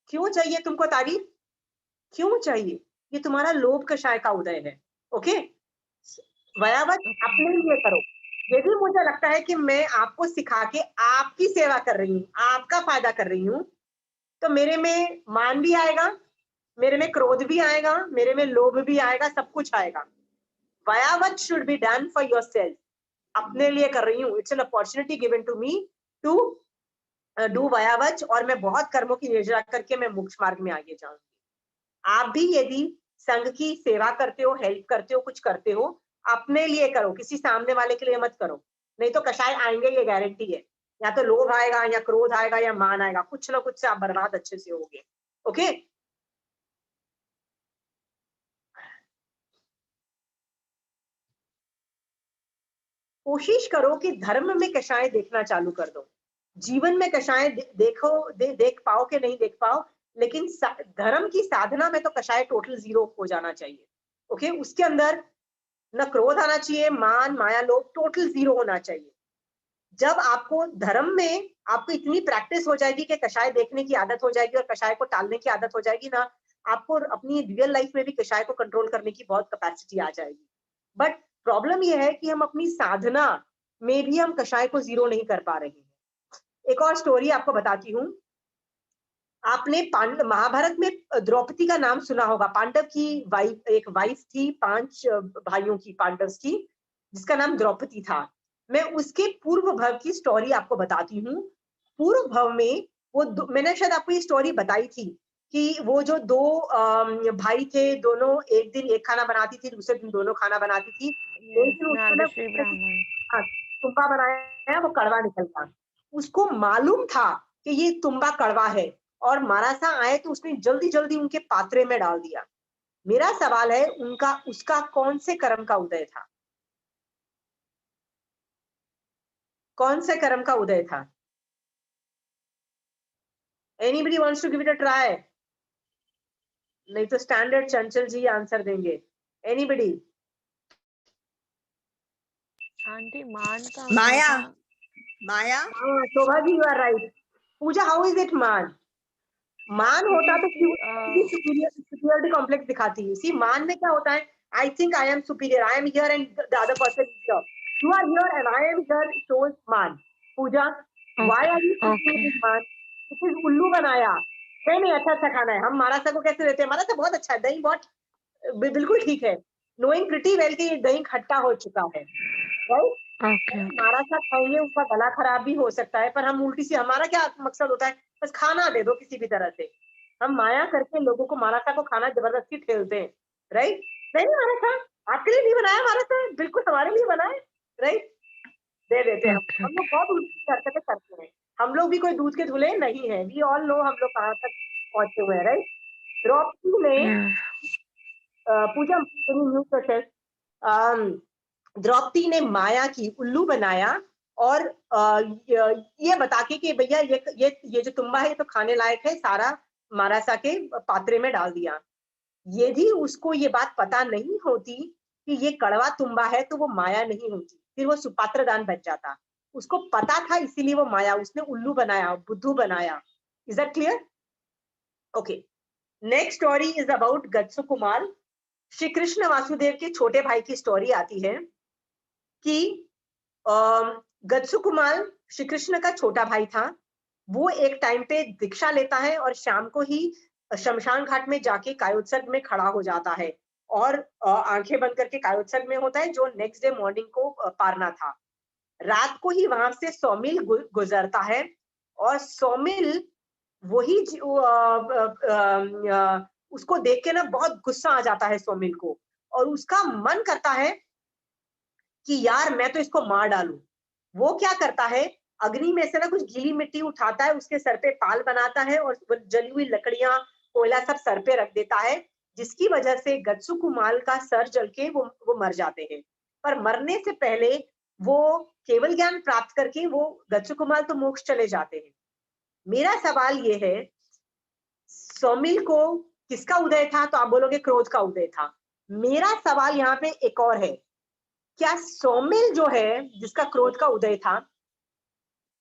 [SPEAKER 1] क्यों चाहिए तुमको तारीफ? क्यों चाहिए? ये तुम्हारा लोभ कषाय का उदय है। ओके, वयावच अपने लिए करो। यदि मुझे लगता है कि मैं आपको सिखा के आपकी सेवा कर रही हूँ, आपका फायदा कर रही हूँ, तो मेरे में मान भी आएगा, मेरे में क्रोध भी आएगा, मेरे में लोभ भी आएगा, सब कुछ आएगा। वयावच should be done for yourself. अपने लिए कर रही हूँ, it's an opportunity given to me to do वयावच, और मैं बहुत कर्मों की निर्जरा करके मैं मोक्ष मार्ग में आगे जाऊंगी। आप भी यदि संघ की सेवा करते हो, हेल्प करते हो, कुछ करते हो, अपने लिए करो, किसी सामने वाले के लिए मत करो। नहीं तो कषाय आएंगे, ये गारंटी है। या तो लोभ आएगा, या क्रोध आएगा, या मान आएगा, कुछ ना कुछ से आप बर्बाद अच्छे से होगे। ओके, कोशिश करो कि धर्म में कषाय देखना चालू कर दो। जीवन में कषाय देख पाओ कि नहीं देख पाओ, लेकिन धर्म की साधना में तो कषाय टोटल जीरो हो जाना चाहिए। ओके, उसके अंदर न क्रोध आना चाहिए, मान माया लोभ टोटल जीरो होना चाहिए। जब आपको धर्म में आपको इतनी प्रैक्टिस हो जाएगी कि कषाय देखने की आदत हो जाएगी और कषाय को टालने की आदत हो जाएगी ना, आपको अपनी रियल लाइफ में भी कषाय को कंट्रोल करने की बहुत कैपेसिटी आ जाएगी। बट प्रॉब्लम यह है कि हम अपनी साधना में भी हम कषाय को जीरो नहीं कर पा रहे हैं। एक और स्टोरी आपको बताती हूँ। आपने महाभारत में द्रौपदी का नाम सुना होगा। पांडव की एक वाइफ थी, 5 भाइयों की, पांडव की, जिसका नाम द्रौपदी था। मैं उसके पूर्व भव की स्टोरी आपको बताती हूँ। पूर्व भव में मैंने शायद आपको ये स्टोरी बताई थी कि वो जो 2 भाई थे, दोनों एक दिन एक खाना बनाती थी, दूसरे दिन दोनों खाना बनाती थी। तुम्बा बनाया, वो कड़वा निकलता। उसको मालूम था कि ये तुम्बा कड़वा है, और मारासा आए तो उसने जल्दी जल्दी उनके पात्रे में डाल दिया। मेरा सवाल है, उसका कौन से कर्म का उदय था? कौन से कर्म का उदय था? Anybody wants to give it a try? नहीं तो स्टैंडर्ड चंचल जी आंसर देंगे। एनीबडी?
[SPEAKER 2] आंटी मान का
[SPEAKER 3] माया। माया.
[SPEAKER 1] Shobha ji, you are right. Puja, how is it मान? मान होता तो सुपीरियरिटी कॉम्प्लेक्स दिखाती है. सी, मान में क्या होता है? I think I am superior, I am here and the other person is here. You are here and I am here shows मान. Puja, why are you superior मान? इट इज उल्लू बनाया. नहीं, अच्छा अच्छा खाना है. हम महाराष्ट्र को कैसे देते हैं? महाराष्ट्र बहुत अच्छा है, दही बहुत बिल्कुल ठीक है. नोइंग प्रिटी वेल कि दही खट्टा हो चुका है, राइट? महाराष्ट्र खाएंगे, उसका गला खराब भी हो सकता है, पर हम उल्टी सी, हमारा क्या मकसद होता है? बस खाना दे दो किसी भी तरह से. हम माया करके लोगों को महाराष्ट्र को खाना जबरदस्ती ठेलते हैं, राइट? नहीं, महाराष्ट्र आपके लिए नहीं बनाया, महाराष्ट्र बिल्कुल हमारे लिए बना है, राइट? दे देते हैं. हम लोग बहुत उल्टी हरकतें करते हैं. हम लोग भी कोई दूध के धुले नहीं है. वी ऑल नो हम लोग कहाँ तक पहुंचे हुए हैं, राइट? द्रौपदी ने पूजा न्यू प्रोसेस, द्रौपदी ने माया की उल्लू बनाया और ये बता के कि भैया ये जो तुम्बा है ये तो खाने लायक है, सारा महाराजा के पात्रे में डाल दिया. यदि उसको ये बात पता नहीं होती कि ये कड़वा तुम्बा है तो वो माया नहीं होती, फिर वो सुपात्र दान बन जाता. उसको पता था, इसीलिए वो माया, उसने उल्लू बनाया, बुद्धू बनाया. Is that clear? Okay. Next story is about Gajsukumar. Shri Krishna Vasudev के छोटे भाई की स्टोरी आती है कि गत्सुकुमार श्री कृष्ण का छोटा भाई था. वो एक टाइम पे दीक्षा लेता है और शाम को ही शमशान घाट में जाके कायोत्सर्ग में खड़ा हो जाता है और आंखें बंद करके कायोत्सर्ग में होता है, जो नेक्स्ट डे मॉर्निंग को पारना था. रात को ही वहां से 100 मील गुजरता है और 100 मील वही उसको देख के ना बहुत गुस्सा आ जाता है 100 मील को, और उसका मन करता है कि यार मैं तो इसको मार डालूं. वो क्या करता है, अग्नि में से ना कुछ गीली मिट्टी उठाता है, उसके सर पे पाल बनाता है और जली हुई लकड़ियां, कोयला सब सर पे रख देता है, जिसकी वजह से गत्सुकुमार का सर जल के वो मर जाते हैं. पर मरने से पहले वो केवल ज्ञान प्राप्त करके वो गत्सुकुमार तो मोक्ष चले जाते हैं. मेरा सवाल ये है, 100 मील को किसका उदय था? तो आप बोलोगे क्रोध का उदय था. मेरा सवाल यहाँ पे एक और है, क्या 100 मील जो है जिसका क्रोध का उदय था,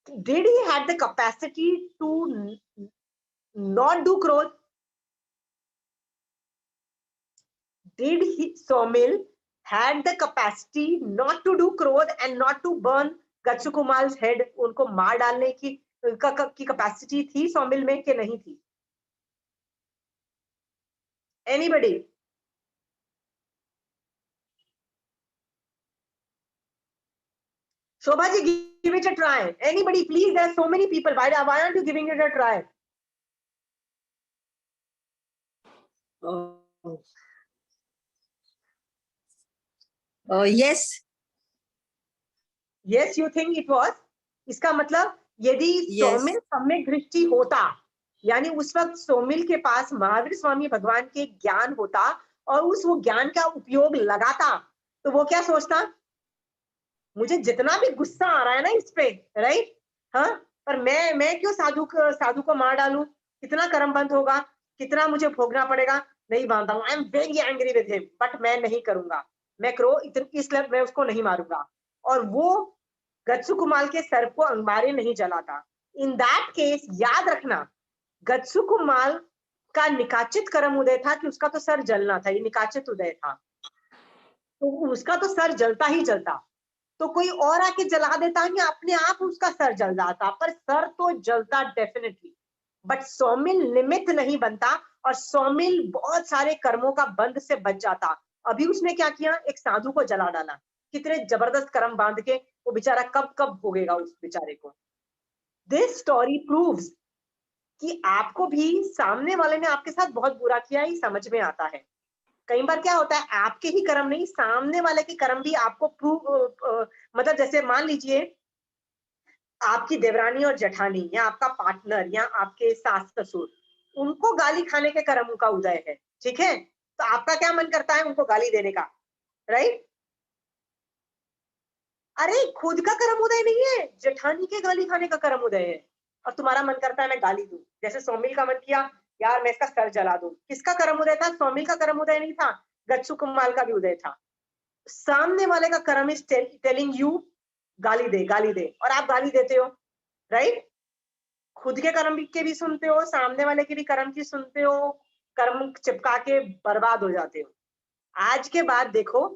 [SPEAKER 1] did he had the capacity to not do क्रोध? Did he, 100 meal had the capacity not to do क्रोध and not to burn गत्सुकुमार's head? उनको मार डालने की कैपेसिटी थी 100 मील में कि नहीं थी? Anybody? Shobha ji, give it a try. Anybody, please. There are so many people. Why aren't you giving it a try?
[SPEAKER 3] Yes.
[SPEAKER 1] Yes, you think it was? इसका मतलब यदि सौमिल सम्यक दृष्टि होता, यानी उस वक्त सौमिल के पास महावीर स्वामी भगवान के ज्ञान होता और वो ज्ञान का उपयोग लगाता, तो वो क्या सोचता? मुझे जितना भी गुस्सा आ रहा है ना इस पे, राइट? हाँ, पर मैं क्यों साधु को मार डालूं? कितना कर्म बंद होगा, कितना मुझे भोगना पड़ेगा. नहीं मानता हूं. I am very angry with him, but मैं नहीं करूंगा. मैं इसलिए मैं उसको नहीं मारूंगा. और वो गत्सुकुमार के सर को अंगारे नहीं जलाता. इन दैट केस याद रखना, गत्सुकुमार का निकाचित कर्म उदय था कि उसका तो सर जलना था. ये निकाचित उदय था, तो उसका तो सर जलता ही जलता. तो कोई और आके जला देता या अपने आप उसका सर जल जाता, पर सर तो जलता डेफिनेटली. बट 100 मील निमित्त नहीं बनता और 100 मील बहुत सारे कर्मों का बंध से बच जाता. अभी उसने क्या किया? एक साधु को जला डाला. कितने जबरदस्त कर्म बांध के वो बेचारा कब भोगेगा उस बेचारे को. दिस स्टोरी प्रूव्स कि आपको भी सामने वाले ने आपके साथ बहुत बुरा किया ही समझ में आता है. कई बार क्या होता है, आपके ही कर्म नहीं, सामने वाले के कर्म भी आपको मतलब जैसे मान लीजिए आपकी देवरानी और जेठानी या आपका पार्टनर या आपके सास ससुर, उनको गाली खाने के कर्म का उदय है, ठीक है? तो आपका क्या मन करता है उनको गाली देने का, राइट? अरे खुद का कर्म उदय नहीं है, जेठानी के गाली खाने का कर्म उदय है, और तुम्हारा मन करता है मैं गाली दूं. जैसे 100 मील का मन किया, यार मैं इसका सर जला दूं. किसका कर्म उदय था? 100 मील का कर्म उदय नहीं था, गत्सुकुमार का भी उदय था. सामने वाले का कर्म इज टेलिंग यू गाली दे, और आप गाली देते हो, राइट? खुद के कर्म के भी सुनते हो, सामने वाले के भी कर्म की सुनते हो, कर्म चिपका के बर्बाद हो जाते हो। आज के बाद देखो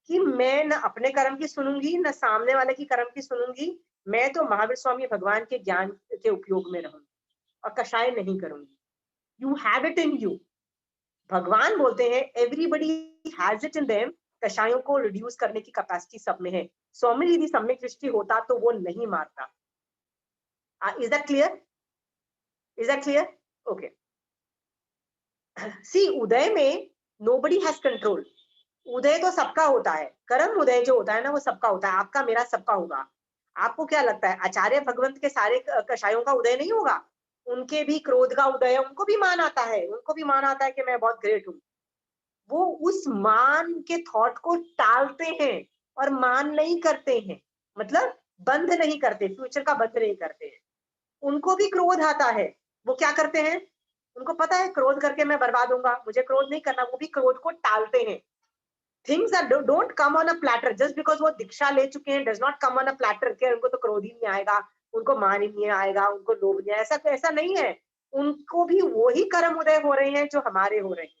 [SPEAKER 1] कि मैं न अपने कर्म की सुनूंगी, न सामने वाले की कर्म की सुनूंगी। मैं तो महावीर स्वामी भगवान के ज्ञान के उपयोग में रहूंगी और कषाय नहीं करूंगी। You have it in you. भगवान बोलते हैं everybody has it in them. कषायों को रिड्यूस करने की कैपेसिटी सब में है। स्वामी जी यदि सम्यक दृष्टि होता तो वो नहीं मारता। Is that clear? Is that clear? Okay. See, उदय में नोबडी हैज कंट्रोल। उदय तो सबका होता है, कर्म उदय जो होता है ना वो सबका होता है, आपका मेरा सबका होगा। आपको क्या लगता है आचार्य भगवंत के सारे कषायों का उदय नहीं होगा? उनके भी क्रोध का उदय है, उनको भी मान आता है, उनको भी मान आता है कि मैं बहुत ग्रेट हूँ। वो उस मान के थॉट को टालते हैं और मान नहीं करते हैं, मतलब बंद नहीं करते, फ्यूचर का बंद नहीं करते हैं। उनको भी क्रोध आता है, वो क्या करते हैं? उनको पता है क्रोध करके मैं बर्बाद होऊंगा, मुझे क्रोध नहीं करना, वो भी क्रोध को टालते हैं। Things are don't come on a platter. Just because वो दीक्षा ले चुके हैं does not come on a platter के उनको तो क्रोध ही नहीं आएगा, उनको मान ही नहीं आएगा, उनको लोभ नहीं, ऐसा नहीं है। उनको भी वही कर्म उदय हो रहे हैं जो हमारे हो रहे हैं।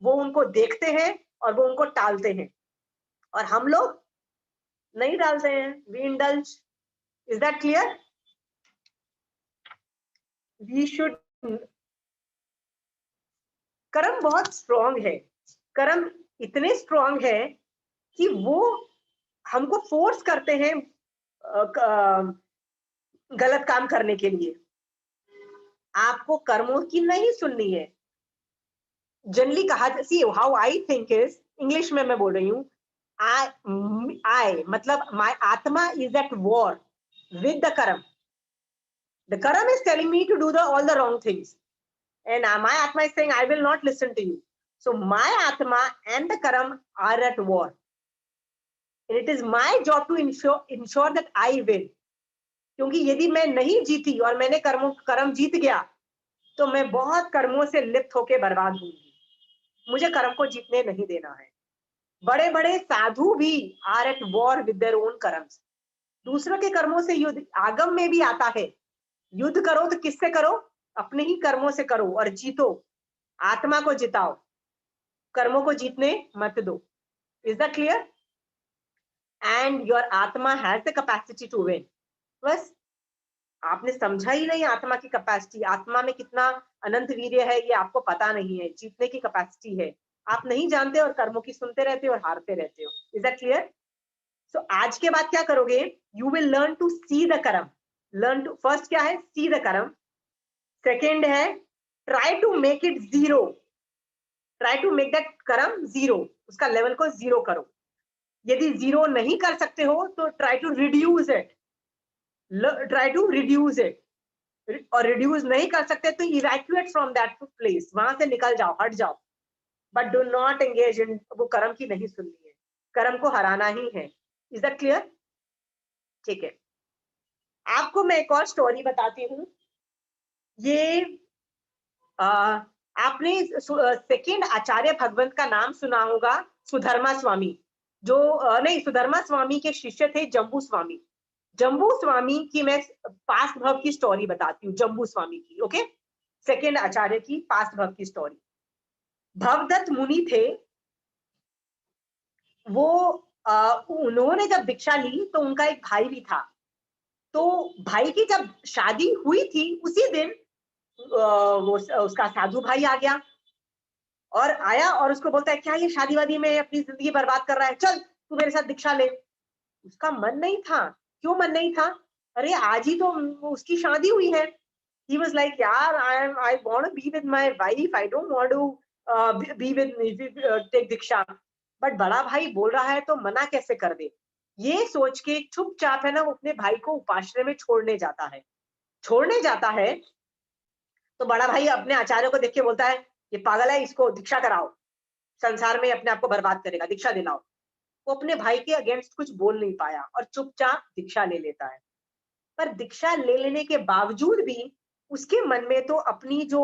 [SPEAKER 1] वो उनको देखते हैं और वो उनको टालते हैं, और हम लोग नहीं डालते हैं, we indulge. Is that clear? We should. कर्म बहुत स्ट्रॉन्ग है, कर्म इतने स्ट्रॉन्ग है कि वो हमको फोर्स करते हैं गलत काम करने के लिए। आपको कर्मों की नहीं सुननी है। जनरली कहा, see how I think is, English में मैं बोल रही हूँ, आई मतलब my atma is at war with the karma. The कर्म is telling me to do the all the wrong things and my atma is saying I will not listen to you. So my atma and the karam are at war. It is my job to ensure that I win. क्योंकि यदि मैं नहीं जीती और मैंने कर्म जीत गया तो मैं बहुत कर्मों से लिप्त होकर बर्बाद होंगी। मुझे कर्म को जीतने नहीं देना है। बड़े बड़े साधु भी are at war with their own कर्म्स। दूसरों के कर्मों से युद्ध आगम में भी आता है। युद्ध करो तो किससे करो? अपने ही कर्मों से करो और जीतो। आत्मा को जिताओ, कर्मों को जीतने मत दो। Is that clear? And your आत्मा has the capacity to win. बस आपने समझा ही नहीं आत्मा की कैपेसिटी। आत्मा में कितना अनंत वीर्य है ये आपको पता नहीं है, जीतने की कैपेसिटी है आप नहीं जानते, और कर्मों की सुनते रहते हो और हारते रहते हो। Is that clear? सो आज के बाद क्या करोगे? You will learn to see the karma. Learn to, first क्या है? See the karma. सेकेंड है try to make it zero. Try to make that karma zero, उसका लेवल को जीरो करो। यदि जीरो नहीं कर सकते हो तो try to reduce it. Try to reduce it. और रिड्यूस नहीं कर सकते तो इवैक्यूएट फ्रॉम दैट प्लेस, वहां से निकल जाओ, हट जाओ। But do not engage in, वो कर्म की नहीं सुननी है, कर्म को हराना ही है। Is that clear? ठीक है, आपको मैं एक और स्टोरी बताती हूँ। ये आपने सेकेंड आचार्य भगवंत का नाम सुना होगा, सुधर्मा स्वामी, जो नहीं, सुधर्मा स्वामी के शिष्य थे जम्बू स्वामी। जम्बू स्वामी की मैं पास्ट भव की स्टोरी बताती हूँ, जम्बू स्वामी की। ओके, सेकेंड आचार्य की पास्ट भव की स्टोरी। भवदत्त मुनि थे वो, उन्होंने जब दीक्षा ली तो उनका एक भाई भी था। तो भाई की जब शादी हुई थी उसी दिन वो उसका साधु भाई आ गया और आया और उसको बोलता है क्या ये शादी वादी में अपनी जिंदगी बर्बाद कर रहा है, चल तू मेरे साथ दीक्षा ले। उसका मन नहीं था। क्यों मन नहीं था? अरे आज ही तो उसकी शादी हुई है। He was like, यार I want to be with my wife, I don't want to be with take Diksha. But बड़ा भाई बोल रहा है तो मना कैसे कर दे, ये सोच के चुपचाप है ना वो अपने भाई को उपाश्रय में छोड़ने जाता है। तो बड़ा भाई अपने आचार्य को देख के बोलता है ये पागल है, इसको दीक्षा कराओ, संसार में अपने आप को बर्बाद करेगा, दीक्षा दिलाओ। वो अपने भाई के अगेंस्ट कुछ बोल नहीं पाया और चुपचाप दीक्षा ले लेता है। पर दीक्षा ले लेने के बावजूद भी उसके मन में तो अपनी जो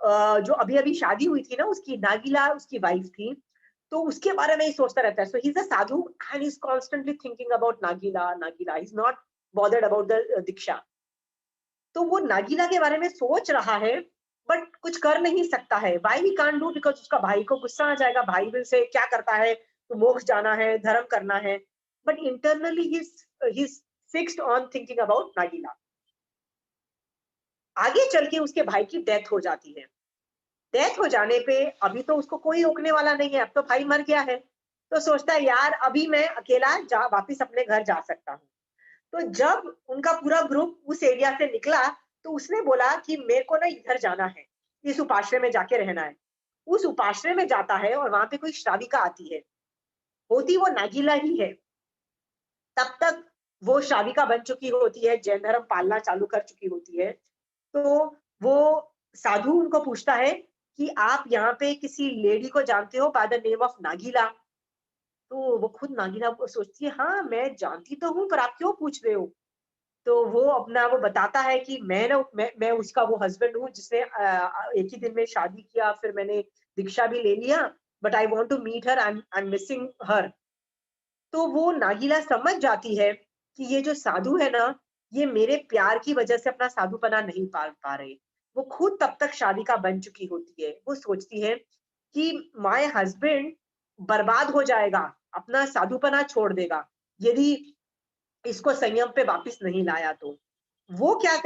[SPEAKER 1] अभी शादी हुई थी ना उसकी, नागिला उसकी वाइफ थी, तो उसके बारे में ही सोचता रहता है. So he's a sadhu and he's constantly thinking about Nagila. He's not bothered about the Diksha. तो वो नागीला के बारे में सोच रहा है बट कुछ कर नहीं सकता है. Why he can't do? Because उसका भाई को गुस्सा आ जाएगा. भाई will say क्या करता है, तो मोक्ष जाना है, धर्म करना है. But internally he's fixed on thinking about नागीला. आगे चल के उसके भाई की डेथ हो जाती है. डेथ हो जाने पे अभी तो उसको कोई रोकने वाला नहीं है, अब तो भाई मर गया है. तो सोचता है यार अभी मैं अकेला वापिस अपने घर जा सकता हूँ. तो जब उनका पूरा ग्रुप उस एरिया से निकला तो उसने बोला कि मेरे को ना इधर जाना है, इस उपाश्रय में जाके रहना है. उस उपाश्रय में जाता है और वहां पे कोई श्राविका आती है, होती वो नागीला ही है. तब तक वो श्राविका बन चुकी होती है, जैन धर्म पालना चालू कर चुकी होती है. तो वो साधु उनको पूछता है कि आप यहाँ पे किसी लेडी को जानते हो बाय द नेम ऑफ नागीला. तो वो खुद नागीला सोचती है हाँ मैं जानती तो हूँ, पर आप क्यों पूछ रहे हो. तो वो बताता है कि मैं उसका वो हस्बैंड हूँ जिसने एक ही दिन में शादी किया, फिर मैंने दीक्षा भी ले लिया, but I want to meet her, I am missing her. तो वो नागीला समझ जाती है कि ये जो साधु है ना, ये मेरे प्यार की वजह से अपना साधुपना नहीं पाल पा रहे. वो खुद तब तक शादिका बन चुकी होती है. वो सोचती है कि माय हस्बैंड बर्बाद हो जाएगा, अपना साधुपना छोड़ देगा यदि इसको संयम पे वापस नहीं लाया. तो वो क्या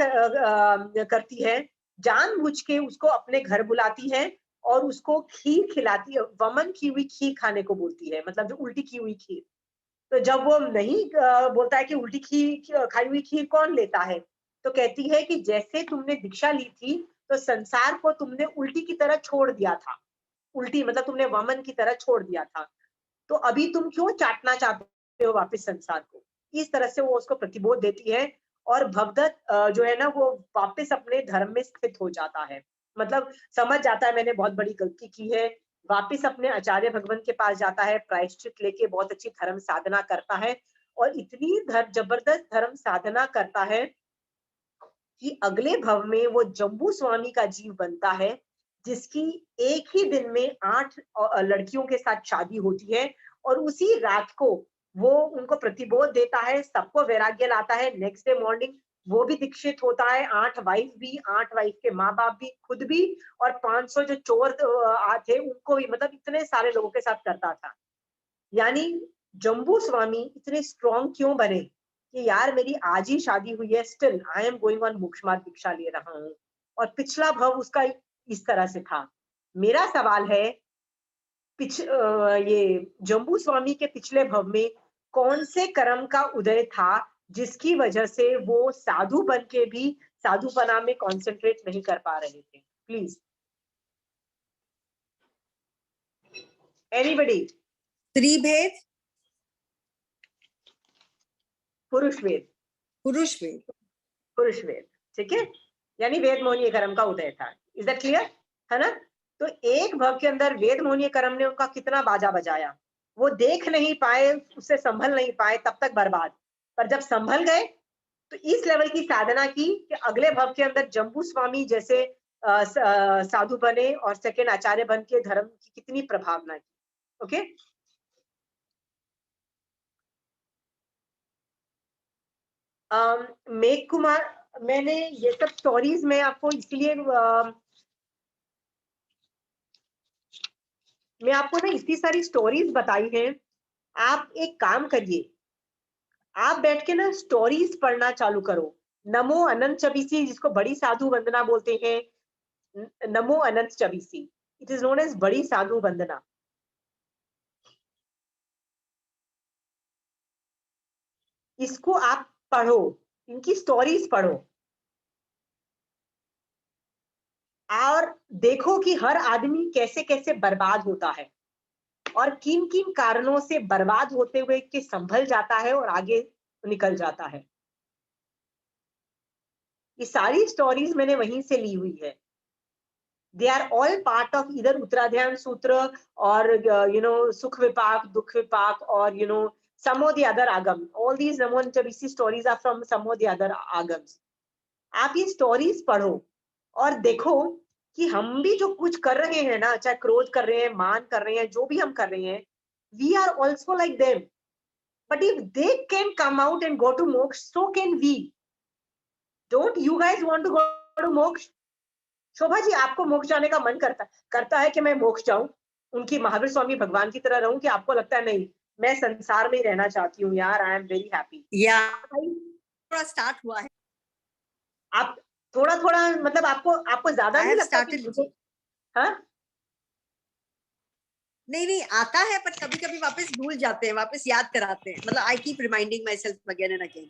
[SPEAKER 1] करती है, जानबूझ के उसको अपने घर बुलाती है और उसको खीर खिलाती है. वमन की हुई खीर खाने को बोलती है, मतलब जो उल्टी की हुई खीर. तो जब वो नहीं बोलता है कि उल्टी खीर खाई हुई खीर कौन लेता है, तो कहती है कि जैसे तुमने दीक्षा ली थी तो संसार को तुमने उल्टी की तरह छोड़ दिया था. उल्टी मतलब तुमने वमन की तरह छोड़ दिया था, तो अभी तुम क्यों चाटना चाहते हो वापस संसार को. इस तरह से वो उसको प्रतिबोध देती है और भगदत्त जो है ना वो वापस अपने धर्म में स्थित हो जाता है. मतलब समझ जाता है मैंने बहुत बड़ी गलती की है, वापस अपने आचार्य भगवान के पास जाता है, प्रायश्चित लेके बहुत अच्छी धर्म साधना करता है और इतनी जबरदस्त धर्म साधना करता है कि अगले भव में वो जम्बू स्वामी का जीव बनता है, जिसकी एक ही दिन में 8 लड़कियों के साथ शादी होती है. और उसी रात को वो उनको प्रतिबोध देता है, सबको वैराग्य लाता है. नेक्स्ट डे मॉर्निंग वो भी दीक्षित होता है, 8 वाइफ भी, 8 वाइफ के माँ बाप भी, खुद भी, और 500 जो चोर थे उनको भी, मतलब इतने सारे लोगों के साथ करता था. यानी जम्बू स्वामी इतने स्ट्रॉन्ग क्यों बने कि यार मेरी आज ही शादी हुई है, still I am going on मोक्ष मार्ग दीक्षा ले रहा हूँ. और पिछला भव उसका इस तरह से था. मेरा सवाल है ये जम्बू स्वामी के पिछले भव में कौन से कर्म का उदय था जिसकी वजह से वो साधु बन के भी साधुपना में कॉन्सेंट्रेट नहीं कर पा रहे थे. Please anybody.
[SPEAKER 3] त्रिभेद,
[SPEAKER 1] पुरुष वेद.
[SPEAKER 3] पुरुष वेद.
[SPEAKER 1] पुरुष वेद, ठीक है. यानी वेद मोहनीय कर्म का उदय था. इज दैट क्लियर है ना. तो एक भव के अंदर वेद मोहनीय कर्म ने उनका कितना बाजा बजाया. वो देख नहीं पाए, उससे संभल नहीं पाए, तब तक बर्बाद. पर जब संभल गए तो इस लेवल की साधना की कि अगले भव के अंदर जम्बू स्वामी जैसे साधु बने और सेकंड आचार्य बन के धर्म की कितनी प्रभावना की. ओके. मेघ कुमार, मैंने ये सब स्टोरीज में आपको इसलिए मैं आपको ना इतनी सारी स्टोरीज बताई हैं. आप एक काम करिए, आप बैठ के ना स्टोरीज पढ़ना चालू करो. नमो अनंत चबीसी, जिसको बड़ी साधु वंदना बोलते हैं, नमो अनंत चबीसी, इट इज नोन एज बड़ी साधु वंदना. इसको आप पढ़ो, इनकी स्टोरीज पढ़ो और देखो कि हर आदमी कैसे कैसे बर्बाद होता है और किन किन कारणों से बर्बाद होते हुए के संभल जाता है और आगे निकल जाता है. ये सारी स्टोरीज मैंने वहीं से ली हुई है. They are all part of इधर उत्तराध्यान सूत्र और सुख विपाक, दुख विपाक, और some of the other agam. All these Namo Chabisi stories are from some of the other agams. आप ये स्टोरीज पढ़ो और देखो कि हम भी जो कुछ कर रहे हैं ना, चाहे क्रोध कर रहे हैं, मान कर रहे हैं, जो भी हम कर रहे हैं, we are also like them. But if they can come out and go to moksha, so can we. Don't you guys want to go to moksha? Shobha ji, आपको मोक्ष जाने का मन करता है कि मैं मोक्ष जाऊं, उनकी महावीर स्वामी भगवान की तरह रहूं, कि आपको लगता है नहीं मैं संसार में ही रहना चाहती हूँ यार, आई एम वेरी हैप्पी?
[SPEAKER 3] या थोड़ा स्टार्ट हुआ है,
[SPEAKER 1] आप थोड़ा थोड़ा मतलब आपको ज्यादा नहीं लगता कि मुझे, हाँ?
[SPEAKER 3] नहीं आता है, पर कभी कभी वापस भूल जाते हैं, वापस याद कराते हैं, मतलब I keep reminding my self again and again.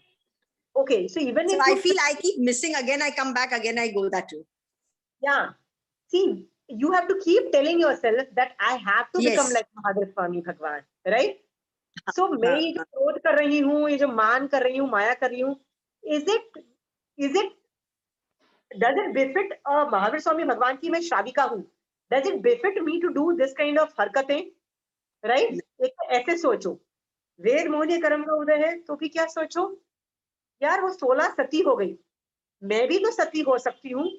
[SPEAKER 1] Okay, so even if
[SPEAKER 3] I feel I keep missing, again I come back, again I go that too.
[SPEAKER 1] Yeah, see, you have to keep telling yourself that I have to become like Mahadev Swami Bhagwan, right? So मैं ये जो क्रोध कर रही हूँ, ये जो मान कर रही हूँ, माया कर रही हूँ, does it befit Mahavir Swami भगवान की मैं श्राविका हूँ? Does it befit me to do this kind of हरकतें, right? एक ऐसे सोचो, वेद मोहनीय कर्म का उदय है, तो भी क्या सोचो यार, वो 16 सती हो गई, मैं भी तो सती हो सकती हूँ.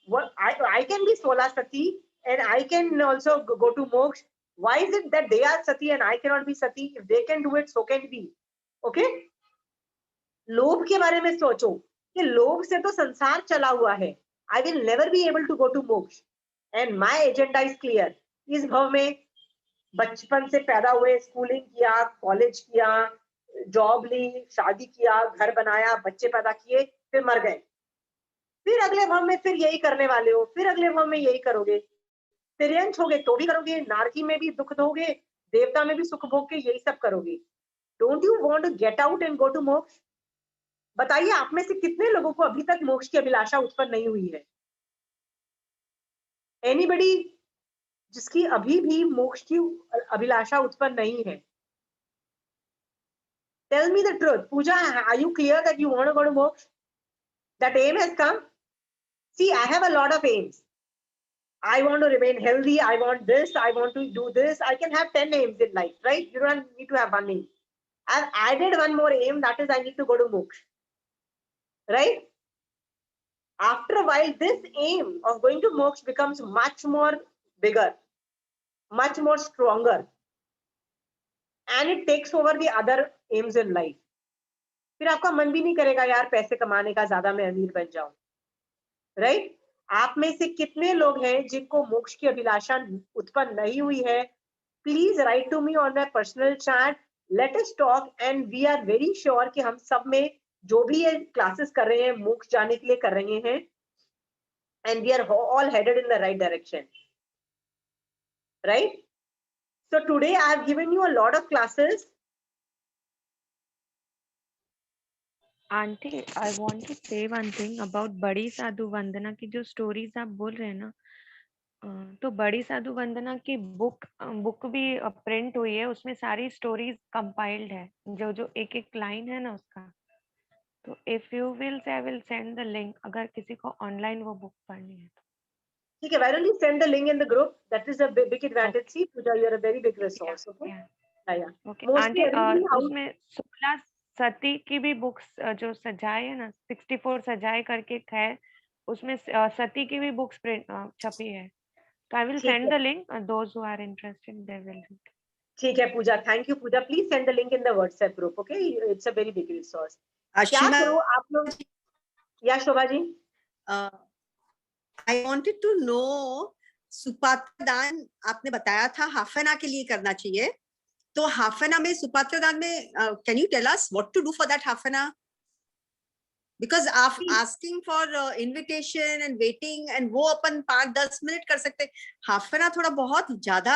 [SPEAKER 1] I can be 16 sati and I can also go to moksha. Why is it that they are sati and I cannot be sati? If they can do it, so can we. Okay? लोभ के बारे में सोचो कि लोभ से तो संसार चला हुआ है. I will never be able to go to moksha. And my agenda is clear. इस भव में बचपन से पैदा हुए, स्कूलिंग किया, कॉलेज किया, जॉब ली, शादी किया, घर बनाया, बच्चे पैदा किए, फिर मर गए. फिर अगले भव में फिर यही करने वाले हो, फिर अगले भव में यही करोगे, तिर्यंश होगे तो भी करोगे, नारकी में भी दुख दोगे, देवता में भी सुख भोग के यही सब करोगे. Don't you want to get out and go to moksha? बताइए, आप में से कितने लोगों को अभी तक मोक्ष की अभिलाषा उत्पन्न नहीं हुई है? एनीबडी जिसकी अभी भी मोक्ष की अभिलाषा उत्पन्न नहीं है? Tell me the truth. Puja, are you clear that you want to go to moksha? That aim has come. See, I have a lot of aims. I want to remain healthy. I want this. I want to do this. I can have 10 aims in life, right? You don't need to have one aim. I've added one more aim. That is, I need to go to moksha. Right? After a while, this aim of going to moksha becomes much more bigger, much more stronger. And it takes over the other aims in life. फिर आपका मन भी नहीं करेगा यार पैसे कमाने का, ज्यादा मैं अमीर बन जाऊं. राइट? आप में से कितने लोग हैं जिनको मोक्ष की अभिलाषा उत्पन्न नहीं हुई है? Please write to me on my personal chat, let us talk, and we are very sure कि हम सब में जो भी ये क्लासेस कर रहे हैं मोक्ष जाने के लिए कर रहे हैं, and we are all headed in the right direction. Right? So today I have given you a lot of classes.
[SPEAKER 2] Aunty, I want to say one thing about Badi Sadhu वंदना की जो स्टोरीज आप बोल रहे हैं ना, तो बड़ी साधु वंदना की बुक भी प्रिंट हुई है, उसमें सारी स्टोरीज कंपाइल्ड है, जो एक एक लाइन है ना उसका. तो if you will I will send the link, अगर किसी को ऑनलाइन वो बुक पढ़नी है तो.
[SPEAKER 1] ठीक है, why don't you send the link in the group? That is a big advantage. See, Pooja, you are a very big resource. Okay. Yeah.
[SPEAKER 2] Okay.
[SPEAKER 1] Mostly
[SPEAKER 2] aunty, उसमें 16 सती की भी बुक्स जो सजाए है ना, 64 सजाए करके है, उसमें सती की भी बुक्स छपी है. तो I will send the link, those who are interested they will.
[SPEAKER 1] ठीक है Pooja, thank you Pooja. Please send the link in the WhatsApp group. Okay, it's a very big resource. क्या करो आप लोग? या Shobha ji,
[SPEAKER 3] I wanted to know, सुपात्र दान आपने बताया था हाफ एन आवर के लिए करना चाहिए, तो हाफ एन आवर में सुपात्र दान में can you tell us what to do for that half an hour? Because आप asking for invitation and waiting and वो अपन 5-10 मिनट कर सकते, हाफ एन आवर थोड़ा बहुत ज्यादा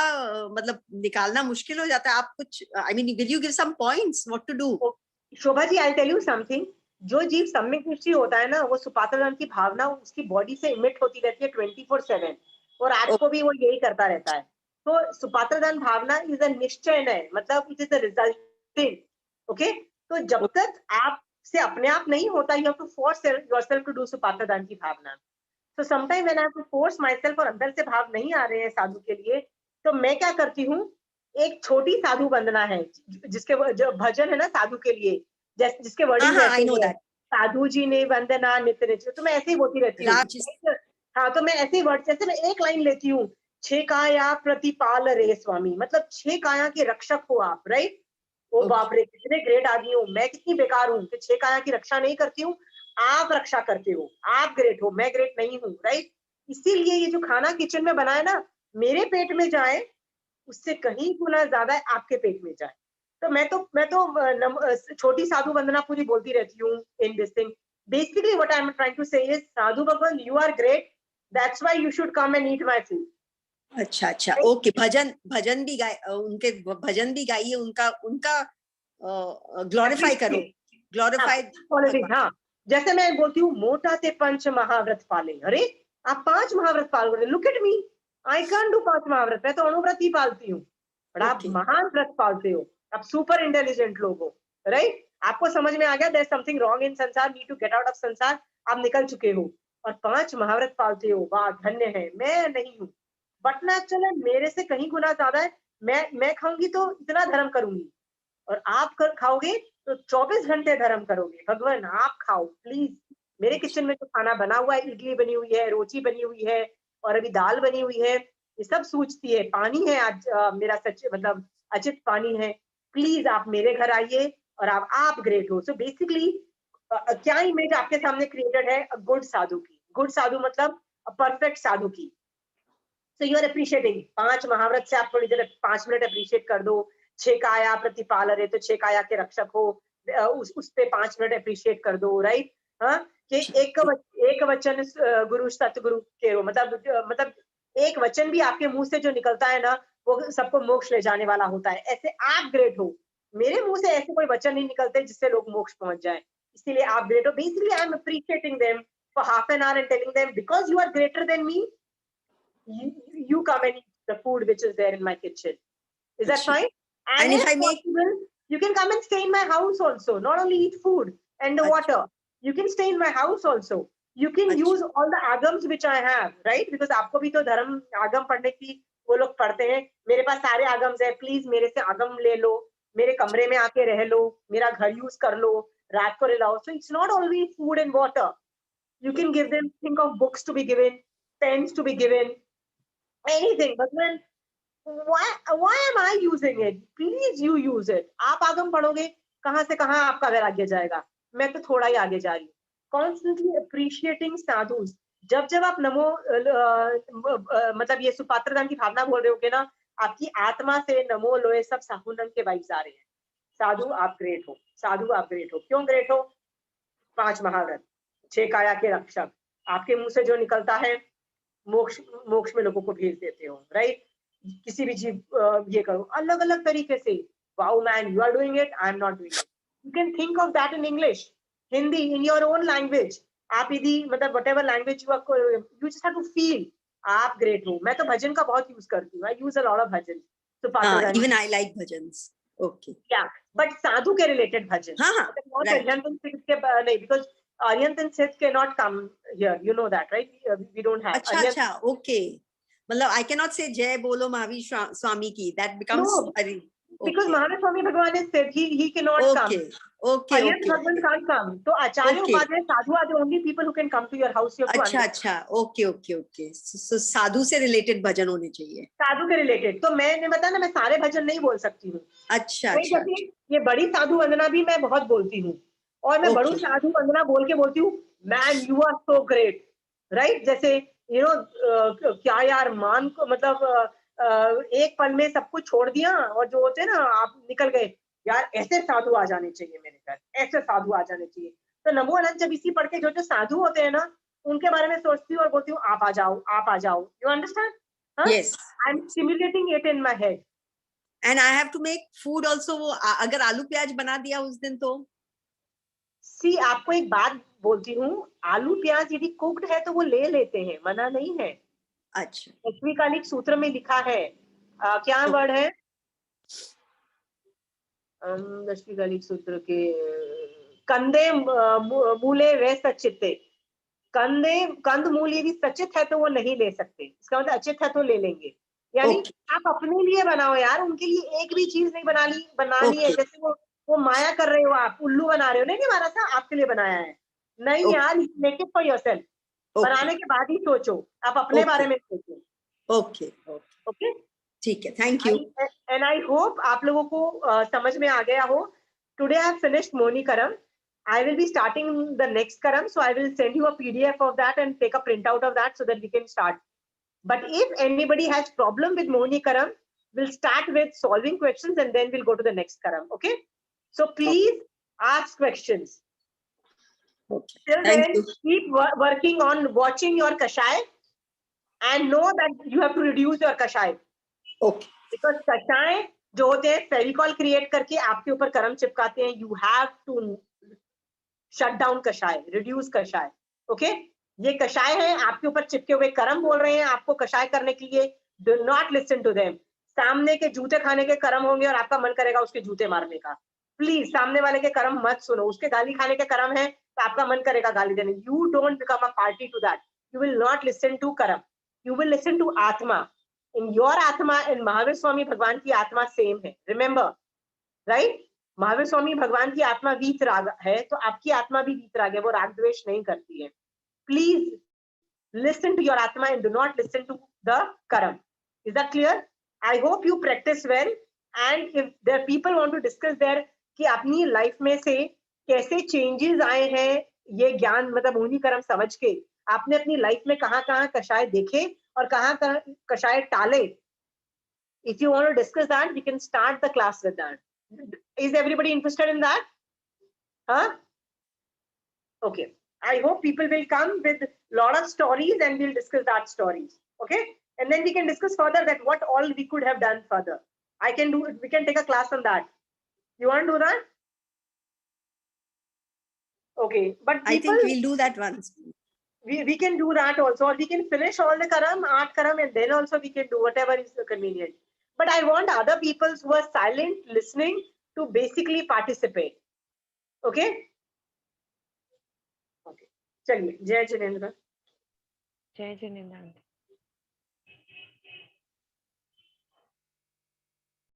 [SPEAKER 3] मतलब निकालना मुश्किल हो जाता है. आप कुछ, I mean, will you give some points what to do?
[SPEAKER 1] Shobha ji, I tell you something. जो जीव सम्यक दृष्टि होता है ना, वो सुपात्र दान की भावना उसकी बॉडी से इमिट होती रहती है 24/7, और आज को भी वो यही करता रहता है. तो सुपात्र दान भावना इज अ निश्चय है, मतलब it is a resulting. Okay, तो जब तक आप से अपने आप नहीं होता, you have to force yourself to do सुपात्र दान की भावना. तो sometime when I have to force my self और अंदर से भाव नहीं आ रहे हैं साधु के लिए, तो मैं क्या करती हूँ, एक छोटी साधु वंदना है जिसके जो भजन है ना साधु के लिए, जिसके वर्डिंग
[SPEAKER 3] आई नो दैट,
[SPEAKER 1] साधु जी ने वंदना नित्य नित्य, तो मैं ऐसे ही बोलती रहती हूँ. हाँ, तो मैं ऐसे वर्ड, जैसे मैं एक लाइन लेती हूँ, छह काया प्रतिपाल रे स्वामी, मतलब छह काया के रक्षक हो आप, राइट? ओ
[SPEAKER 3] Okay.
[SPEAKER 1] बाप रे, कितने ग्रेट आदमी हो, मैं कितनी बेकार हूँ कि छह काया की रक्षा नहीं करती हूँ, आप रक्षा करते हो, आप ग्रेट हो, मैं ग्रेट नहीं हूँ, राइट? इसीलिए ये जो खाना किचन में बना है ना, मेरे पेट में जाए उससे कहीं गुना ज्यादा आपके पेट में जाए। तो मैं तो छोटी साधु वंदना पूरी बोलती रहती हूँ in this thing. Basically what I am trying to say is, sadhu bhagwan you are great, that's why you should come and eat my food.
[SPEAKER 3] अच्छा अच्छा, ओके। भजन भजन भी गाए, उनके भजन भी गाइए, उनका उनका ग्लोरीफाई करो, ग्लोरीफाई।
[SPEAKER 1] पॉलिटिक्स, हाँ, जैसे मैं बोलती हूँ मोटा ते पंच महाव्रत पाले, अरे आप 5 महाव्रत पाल रहे, look at me, I can do 5 महाव्रत, मैं तो अनुव्रत ही पालती हूँ, पर आप
[SPEAKER 3] Okay.
[SPEAKER 1] महान व्रत पालते हो, आप सुपर इंटेलिजेंट लोग हो, राइट? आपको समझ में आ गया there is something wrong in संसार, need to get out of संसार, आप निकल चुके हो और 5 महाव्रत पालते हो, वाह धन्य है, मैं नहीं हूँ। बट नेचुरल मेरे से कहीं गुना ज्यादा है, मैं खाऊंगी तो इतना धर्म करूंगी, और आप खाओगे तो 24 घंटे धर्म करोगे। भगवान आप खाओ प्लीज, मेरे किचन में जो खाना बना हुआ है, इडली बनी हुई है, रोटी बनी हुई है, और अभी दाल बनी हुई है, ये सब सूझती है, पानी है आज, मेरा सच मतलब अचित पानी है, प्लीज आप मेरे घर आइए और आप ग्रेट हो। सो बेसिकली क्या इमेज आपके सामने क्रिएटेड है, गुड साधु की, गुड साधु मतलब परफेक्ट साधु की। सो यू आर अप्रिशिएटिंग 5 महाव्रत से आप थोड़ी देर 5 मिनट अप्रिशिएट कर दो, छह काया प्रतिपाल रहे तो छह काया के रक्षक हो, उस पे 5 मिनट अप्रिशिएट कर दो, राइट? हाँ, कि एक वचन गुरु सतगुरु के हो, मतलब एक वचन भी आपके मुंह से जो निकलता है ना, वो सबको मोक्ष ले जाने वाला होता है, ऐसे आप ग्रेट हो। मेरे मुंह से ऐसे कोई वचन नहीं निकलते जिससे लोग मोक्ष पहुंच जाए, इसीलिए आप ग्रेट हो। Basically I am appreciating them for half an hour and telling them because you are greater than me, you come and eat the food which is there in my kitchen. Is that fine? And
[SPEAKER 3] if
[SPEAKER 1] if
[SPEAKER 3] I make,
[SPEAKER 1] possible, you can come and stay in my house also. Not only eat food and the water. You can stay in my house also. You can use all the agams which I have, right? Because आपको भी तो धर्म आगम पढ़ने की वो लोग पढ़ते हैं। मेरे पास सारे आगम्स है, प्लीज मेरे से आगम ले लो, मेरे कमरे में आके रह लो, मेरा घर यूज कर लो, रात को रिलाओ। So it's not only food and water. You can give them, think of books to be given, pens to be given, anything. But then why am I using it? Please you use it. आप आगम पढ़ोगे, कहाँ से कहाँ आपका वैराग्य जाएगा, मैं तो थोड़ा ही आगे जा रही हूँ। Constantly appreciating sadhus. जब जब आप नमो मतलब ये सुपात्र दान की भावना बोल रहे होगे ना, आपकी आत्मा से नमो लोए सब साहुनम के वाइब्स आ रहे हैं। साधु आप ग्रेट हो, साधु आप ग्रेट हो। क्यों ग्रेट हो? 5 महाव्रत, 6 काया के रक्षक, आपके मुंह से जो निकलता है मोक्ष में लोगों को भेज देते हो, राइट? किसी भी जीव ये करो अलग अलग तरीके से। Wow man, you are doing it, I am not doing it. You can think of that in English, Hindi, in your own language. आप यदि मतलब whatever language you are, you just have to feel आप great हो। मैं तो भजन का बहुत यूज करती हूँ, I use a lot of bhajan. तो
[SPEAKER 3] even I like bhajans. Okay.
[SPEAKER 1] Yeah, but साधु के रिलेटेड भजन,
[SPEAKER 3] right.
[SPEAKER 1] नहीं, because Arihant and Sith cannot come here, you know that, right? We don't have.
[SPEAKER 3] अच्छा, okay. मतलब I cannot say Jai Bolo Mahavir Swami ki, that becomes
[SPEAKER 1] No, because Mahavir Swami Bhagwan is Sith, he cannot come.
[SPEAKER 3] Okay.
[SPEAKER 1] Bhagwan can't come. So Acharya Upadhyay, Sadhu are the only people who can come to your house. You have to
[SPEAKER 3] अच्छा, okay. So साधु से related भजन होने चाहिए।
[SPEAKER 1] साधु के related, तो मैंने बताया ना, मैं सारे भजन नहीं बोल सकती हूँ।
[SPEAKER 3] अच्छा।
[SPEAKER 1] ये बड़ी साधु वंदना भी मैं बहुत बोलती हूँ, और मैं बड़ी साधु वंदना बोल के बोलती हूँ, man you are so great, right? जैसे यू नो क्या यार, मान को मतलब एक पल में सब कुछ छोड़ दिया, और जो होते हैं ना आप निकल गए, यार ऐसे साधु आ जाने चाहिए मेरे घर, ऐसे साधु आ जाने चाहिए। तो नमो अनंत जब इसी पढ़ के जो साधु होते हैं ना, उनके बारे में सोचती हूँ और बोलती हूँ आप आ जाओ। You understand?
[SPEAKER 3] Yes.
[SPEAKER 1] I'm stimulating it in my head.
[SPEAKER 3] And I have to make food also. वो अगर आलू प्याज बना दिया उस दिन तो?
[SPEAKER 1] See, आपको एक बात बोलती हूँ, आलू प्याज यदि कुक्ड है तो वो ले लेते हैं, मना नहीं है।
[SPEAKER 3] अच्छा।
[SPEAKER 1] दशमीकालिक सूत्र में लिखा है, क्या वर्ड है? दशमीकालिक सूत्र के कंदे मूले वे सचिते, कंद मूल यदि सचित है तो वो नहीं ले सकते, इसका मतलब अचित है तो ले लेंगे। यानी आप अपने लिए बनाओ यार, उनके लिए एक भी चीज नहीं बनानी है। जैसे वो माया कर रहे हो, आप उल्लू बना रहे हो, नहीं महाराज साहब आपके लिए बनाया है, नहीं यार, मेक इट फॉर योरसेल्फ। बनाने के बाद ही सोचो, आप अपने
[SPEAKER 3] Okay.
[SPEAKER 1] बारे में सोचो।
[SPEAKER 3] ओके
[SPEAKER 1] ओके,
[SPEAKER 3] ठीक है, thank you.
[SPEAKER 1] And I hope आप लोगों को समझ में आ गया हो। Today I have finished moni karam. I will be starting the next karam, so I will send you a PDF of that and take a printout of that so that we can start. But if anybody has problem with Mohini karam, we'll start with solving questions and then we'll go to the next karam. Okay? So please ask questions.
[SPEAKER 3] Okay.
[SPEAKER 1] Till
[SPEAKER 3] Thank
[SPEAKER 1] then,
[SPEAKER 3] you.
[SPEAKER 1] keep working on watching your kashay and know that you have to reduce your kashay.
[SPEAKER 3] Okay.
[SPEAKER 1] Because kashay जो होते हैं Fevicol create करके आपके ऊपर करम चिपकाते हैं. You have to shut down कषाय, reduce कषाय. ओके, ये कषाय है आपके ऊपर चिपके हुए करम बोल रहे हैं आपको कषाय करने के लिए. Do not listen to them. सामने के जूते खाने के करम होंगे और आपका मन करेगा उसके जूते मारने का. प्लीज सामने वाले के करम मत सुनो. उसके गाली खाने के करम है तो आपका मन करेगा गाली देने. You don't become a party to that. You will not listen to karam, you will listen to atma. In your आत्मा इन महावीर स्वामी भगवान की आत्मा सेम है. Remember, right? महावीर स्वामी भगवान की आत्मा वीत राग है तो आपकी आत्मा भी वीत राग है, वो राग द्वेष नहीं करती है. प्लीज लिसन टू योर आत्मा and do not listen to the कर्म. Is that clear? I hope you practice well. And if there people want to discuss there कि अपनी लाइफ में से कैसे चेंजेस आए हैं ये ज्ञान मतलब मोहिनी कर्म समझ के, आपने अपनी लाइफ में कहाँ कषाय देखे और कहाँ कषाय टाले. If you want to discuss that we can start the class with that. Is everybody interested in that? Huh? Okay. I hope people will come with lot of stories and we'll discuss that stories. Okay? And then we can discuss further that what all we could have done further. I can do it. We can take a class on that. You want to do that? Okay. But people,
[SPEAKER 3] I think we'll do that once.
[SPEAKER 1] We can do that also. Or we can finish all the karam, 8 karam, and then also we can do whatever is convenient. But I want other people who are silent listening to basically participate. Okay? Okay. चलिए, जय जिनेंद्र.
[SPEAKER 2] जय जिनेंद्र.